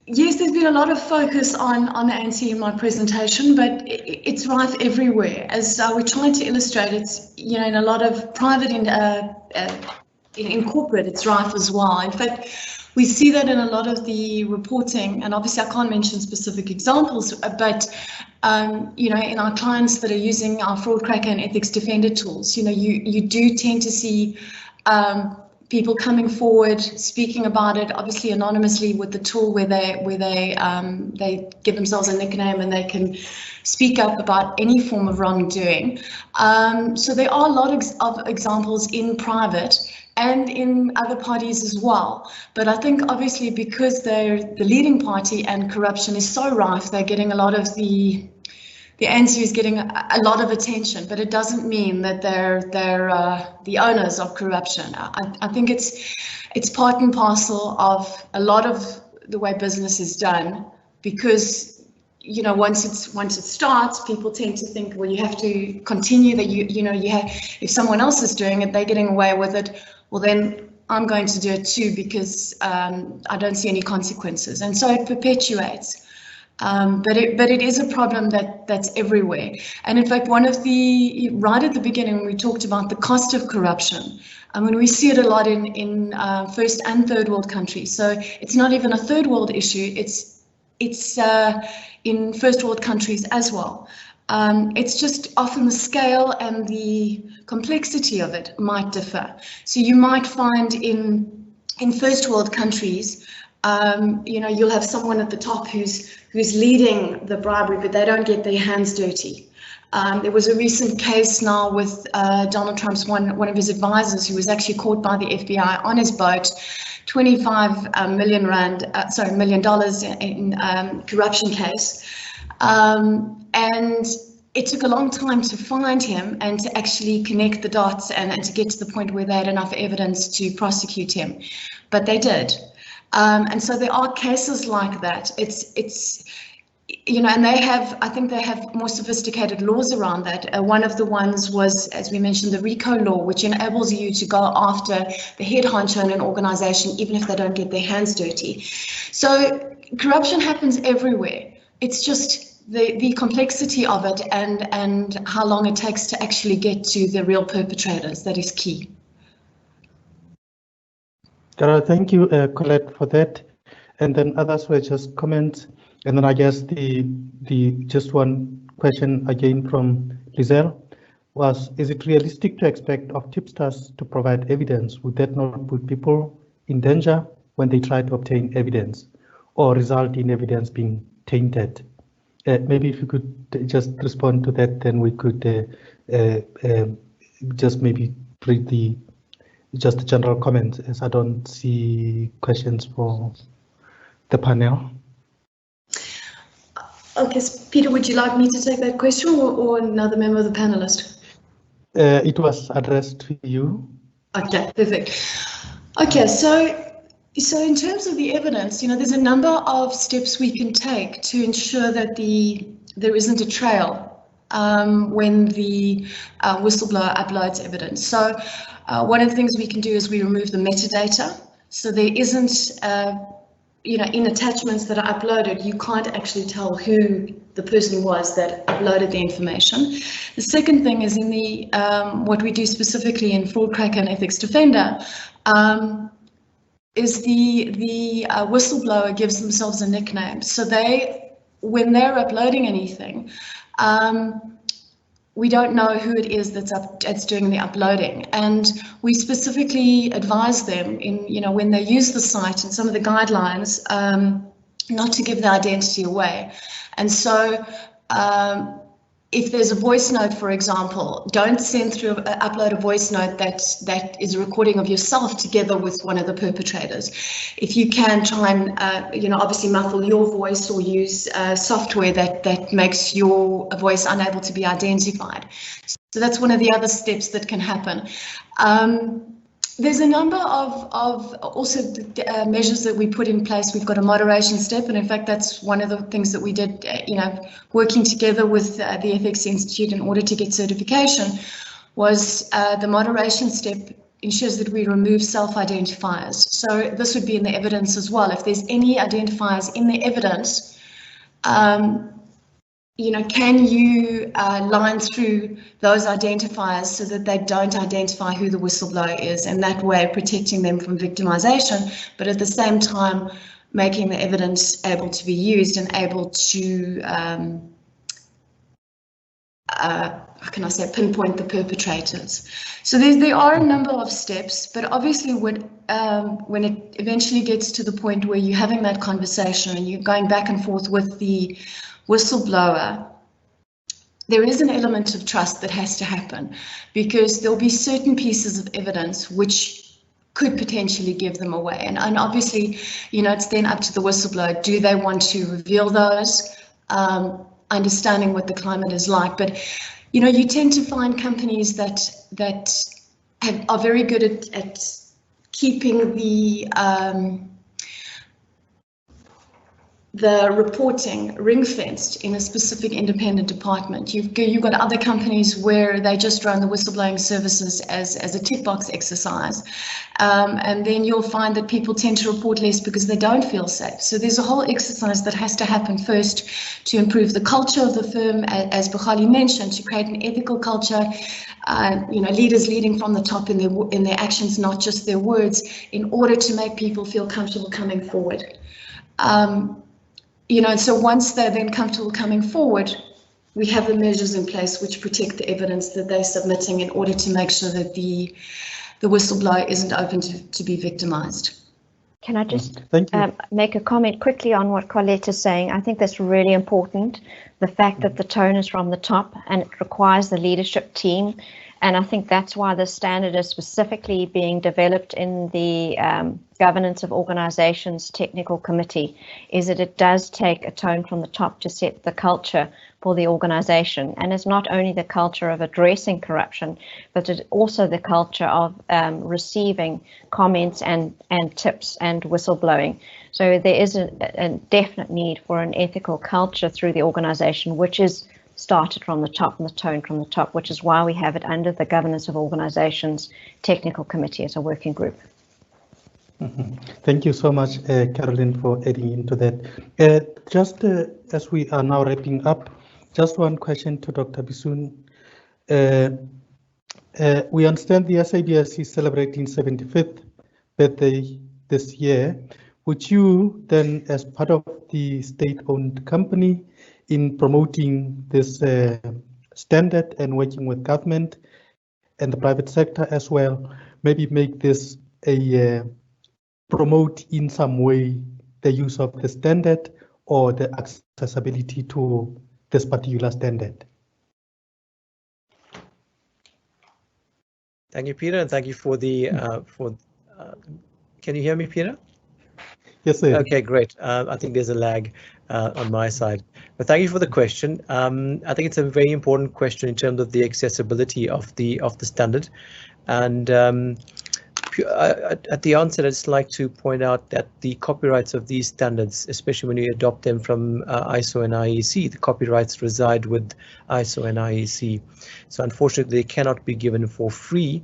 Yes, there's been a lot of focus on the ANC in my presentation, but it's rife everywhere. As we tried to illustrate, it's, you know, in a lot of private in corporate, it's rife as well. In fact, we see that in a lot of the reporting, and obviously I can't mention specific examples, but you know, in our clients that are using our fraud cracker and ethics defender tools, you know, you do tend to see people coming forward, speaking about it, obviously anonymously with the tool where they give themselves a nickname and they can speak up about any form of wrongdoing. So there are a lot of examples in private and in other parties as well. But I think obviously because they're the leading party and corruption is so rife, they're getting a lot of the ANC is getting a lot of attention, but it doesn't mean that they're the owners of corruption. I think it's part and parcel of a lot of the way business is done, because, you know, once it starts, people tend to think, well, you have to continue that. You know, if someone else is doing it, they're getting away with it. Well, then I'm going to do it too, because I don't see any consequences, and so it perpetuates. But it is a problem that's everywhere. And in fact, right at the beginning, when we talked about the cost of corruption, I mean, we see it a lot in first and third world countries. So it's not even a third world issue. It's in first world countries as well. It's just often the scale and the complexity of it might differ. So you might find in first world countries, you know, you'll have someone at the top who's leading the bribery, but they don't get their hands dirty. There was a recent case now with Donald Trump's one of his advisors who was actually caught by the FBI on his boat, $25 million in corruption case. And it took a long time to find him and to actually connect the dots and to get to the point where they had enough evidence to prosecute him, but they did. And so there are cases like that. It's you know, and I think they have more sophisticated laws around that. One of the ones was, as we mentioned, the RICO law, which enables you to go after the head honcho in an organization, even if they don't get their hands dirty. So corruption happens everywhere. It's just the complexity of it and how long it takes to actually get to the real perpetrators that is key. Thank you, Colette, for that. And then others were just comments. And then I guess the just one question again from Lizelle was, is it realistic to expect of tipsters to provide evidence? Would that not put people in danger when they try to obtain evidence or result in evidence being tainted? Maybe if you could just respond to that, then we could just maybe read just a general comment, as I don't see questions for the panel. Okay, so Peter, would you like me to take that question or another member of the panelist? It was addressed to you. Okay, perfect. Okay, so in terms of the evidence, you know, there's a number of steps we can take to ensure that there isn't a trail when the whistleblower uploads evidence. So one of the things we can do is we remove the metadata. So there isn't, you know, in attachments that are uploaded, you can't actually tell who the person was that uploaded the information. The second thing is in the what we do specifically in Fraud Cracker and Ethics Defender is the whistleblower gives themselves a nickname. So when they're uploading anything, we don't know who it is that's doing the uploading, and we specifically advise them in, you know, when they use the site and some of the guidelines, not to give their identity away. And so if there's a voice note, for example, don't send through, upload a voice note that is a recording of yourself together with one of the perpetrators. If you can, try and, obviously muffle your voice or use software that makes your voice unable to be identified. So that's one of the other steps that can happen. There's a number of also measures that we put in place. We've got a moderation step, and in fact, that's one of the things that we did, working together with the Ethics Institute in order to get certification, was the moderation step ensures that we remove self-identifiers. So this would be in the evidence as well. If there's any identifiers in the evidence, can you line through those identifiers so that they don't identify who the whistleblower is, and that way protecting them from victimization, but at the same time making the evidence able to be used and able to, how can I say, pinpoint the perpetrators. So there are a number of steps, but obviously when it eventually gets to the point where you're having that conversation and you're going back and forth with the whistleblower, there is an element of trust that has to happen, because there'll be certain pieces of evidence which could potentially give them away. And obviously, it's then up to the whistleblower. Do they want to reveal those? Understanding what the climate is like. But, you tend to find companies that are very good at keeping the reporting ring-fenced in a specific independent department. You've got other companies where they just run the whistleblowing services as a tick box exercise. And then you'll find that people tend to report less because they don't feel safe. So there's a whole exercise that has to happen first to improve the culture of the firm, as Bukhali mentioned, to create an ethical culture, leaders leading from the top in their actions, not just their words, in order to make people feel comfortable coming forward. So once they're then comfortable coming forward, we have the measures in place which protect the evidence that they're submitting in order to make sure that the whistleblower isn't open to be victimized. Can I just make a comment quickly on what Colette is saying? I think that's really important, the fact that the tone is from the top and it requires the leadership team. And I think that's why the standard is specifically being developed in the Governance of Organizations Technical Committee, is that it does take a tone from the top to set the culture for the organization. And it's not only the culture of addressing corruption, but it's also the culture of receiving comments and tips and whistleblowing. So there is a definite need for an ethical culture through the organization, which is started from the top and the tone from the top, which is why we have it under the Governance of Organizations Technical Committee as a working group. Thank you so much, Caroline, for adding into that. Just as we are now wrapping up, just one question to Dr. Bisoon. We understand the SABS is celebrating 75th birthday this year. Would you then, as part of the state-owned company, in promoting this standard and working with government and the private sector as well, maybe make this promote in some way the use of the standard or the accessibility to this particular standard? Thank you, Peter, and thank you for the can you hear me, Peter? Yes, sir. Okay, great. I think there's a lag on my side, but thank you for the question. I think it's a very important question in terms of the accessibility of the standard. And at the onset, I'd just like to point out that the copyrights of these standards, especially when you adopt them from ISO and IEC, the copyrights reside with ISO and IEC. So unfortunately, they cannot be given for free.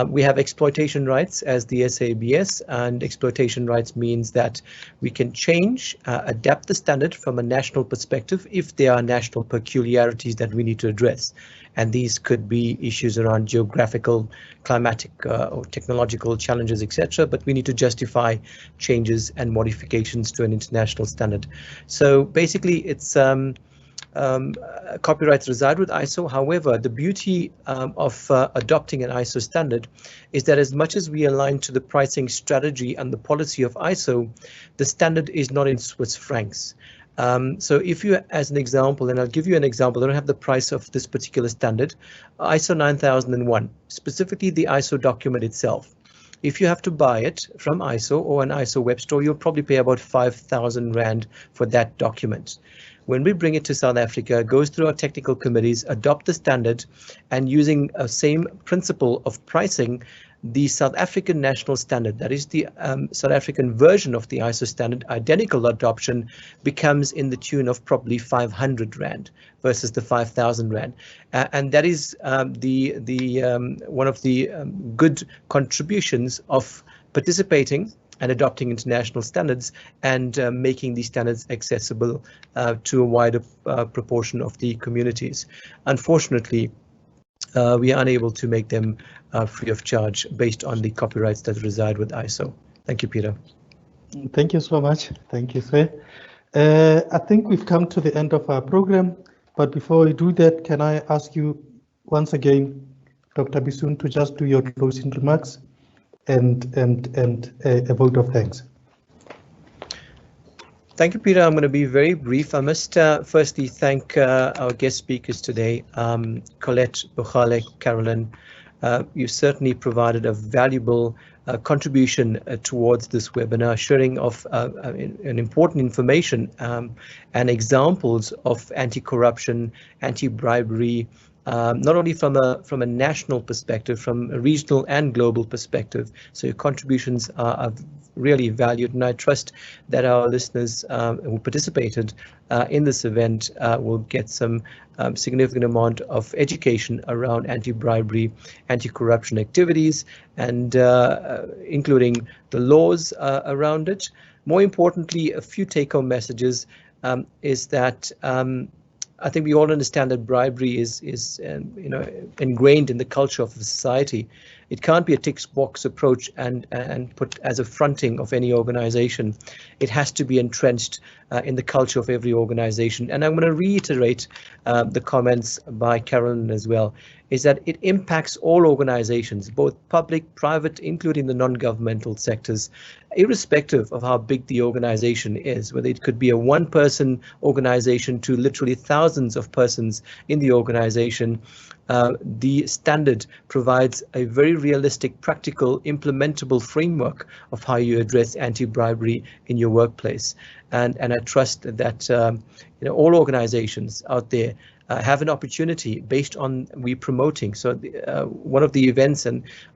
We have exploitation rights as the SABS, and exploitation rights means that we can change, adapt the standard from a national perspective if there are national peculiarities that we need to address. And these could be issues around geographical, climatic or technological challenges, etc. But we need to justify changes and modifications to an international standard. So basically, it's copyrights reside with ISO. However, the beauty of adopting an ISO standard is that as much as we align to the pricing strategy and the policy of ISO, the standard is not in Swiss francs. So if you, as an example, and I'll give you an example, I don't have the price of this particular standard, ISO 9001, specifically the ISO document itself. If you have to buy it from ISO or an ISO web store, you'll probably pay about 5,000 Rand for that document. When we bring it to South Africa, it goes through our technical committees, adopt the standard, and using a same principle of pricing, the South African national standard, that is the South African version of the ISO standard, identical adoption becomes in the tune of probably 500 Rand versus the 5,000 Rand. And that is one of the good contributions of participating and adopting international standards and making these standards accessible to a wider proportion of the communities. Unfortunately, we are unable to make them free of charge based on the copyrights that reside with ISO. Thank you, Peter. Thank you so much. Thank you, sir. I think we've come to the end of our program, but before we do that, can I ask you once again, Dr. Bisun, to just do your closing remarks and a vote of thanks. Thank you, Peter. I'm going to be very brief. I must firstly thank our guest speakers today, Colette, Bukhale, Carolyn. You certainly provided a valuable contribution towards this webinar, sharing of an important information and examples of anti-corruption, anti-bribery, not only from a national perspective, from a regional and global perspective. So your contributions are really valued, and I trust that our listeners who participated in this event will get some significant amount of education around anti-bribery, anti-corruption activities, and including the laws around it. More importantly, a few take-home messages is that I think we all understand that bribery is ingrained in the culture of the society. It can't be a tick box approach and put as a fronting of any organization. It has to be entrenched in the culture of every organization. And I'm going to reiterate the comments by Carolyn as well, is that it impacts all organizations, both public, private, including the non-governmental sectors, irrespective of how big the organization is, whether it could be a one-person organization to literally thousands of persons in the organization. The standard provides a very realistic, practical, implementable framework of how you address anti-bribery in your workplace. And I trust that all organizations out there have an opportunity based on we promoting. So one of the events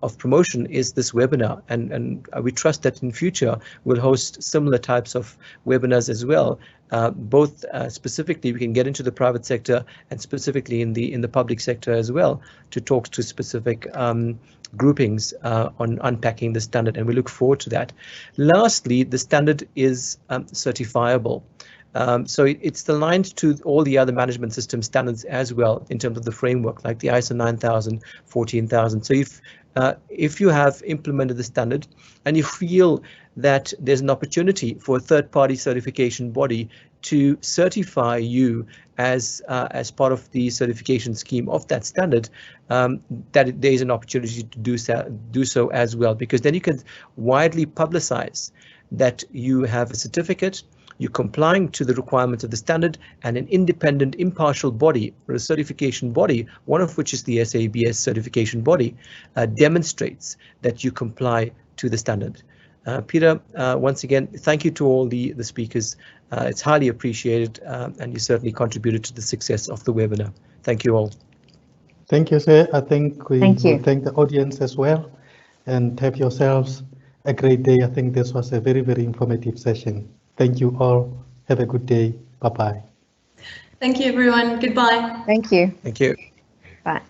of promotion is this webinar, and we trust that in future we'll host similar types of webinars as well. Both specifically we can get into the private sector and specifically in the public sector as well to talk to specific groupings on unpacking the standard, and we look forward to that. Lastly, the standard is certifiable. So it's aligned to all the other management system standards as well in terms of the framework, like the ISO 9000, 14000. So if you have implemented the standard and you feel that there's an opportunity for a third-party certification body to certify you as part of the certification scheme of that standard, that there is an opportunity to do so as well, because then you can widely publicize that you have a certificate, you're complying to the requirements of the standard, and an independent, impartial body or a certification body, one of which is the SABS certification body, demonstrates that you comply to the standard. Peter, once again, thank you to all the speakers. It's highly appreciated, and you certainly contributed to the success of the webinar. Thank you all. Thank you, sir. I think we thank the audience as well, and have yourselves a great day. I think this was a very, very informative session. Thank you all. Have a good day. Bye-bye. Thank you, everyone. Goodbye. Thank you. Thank you. Bye.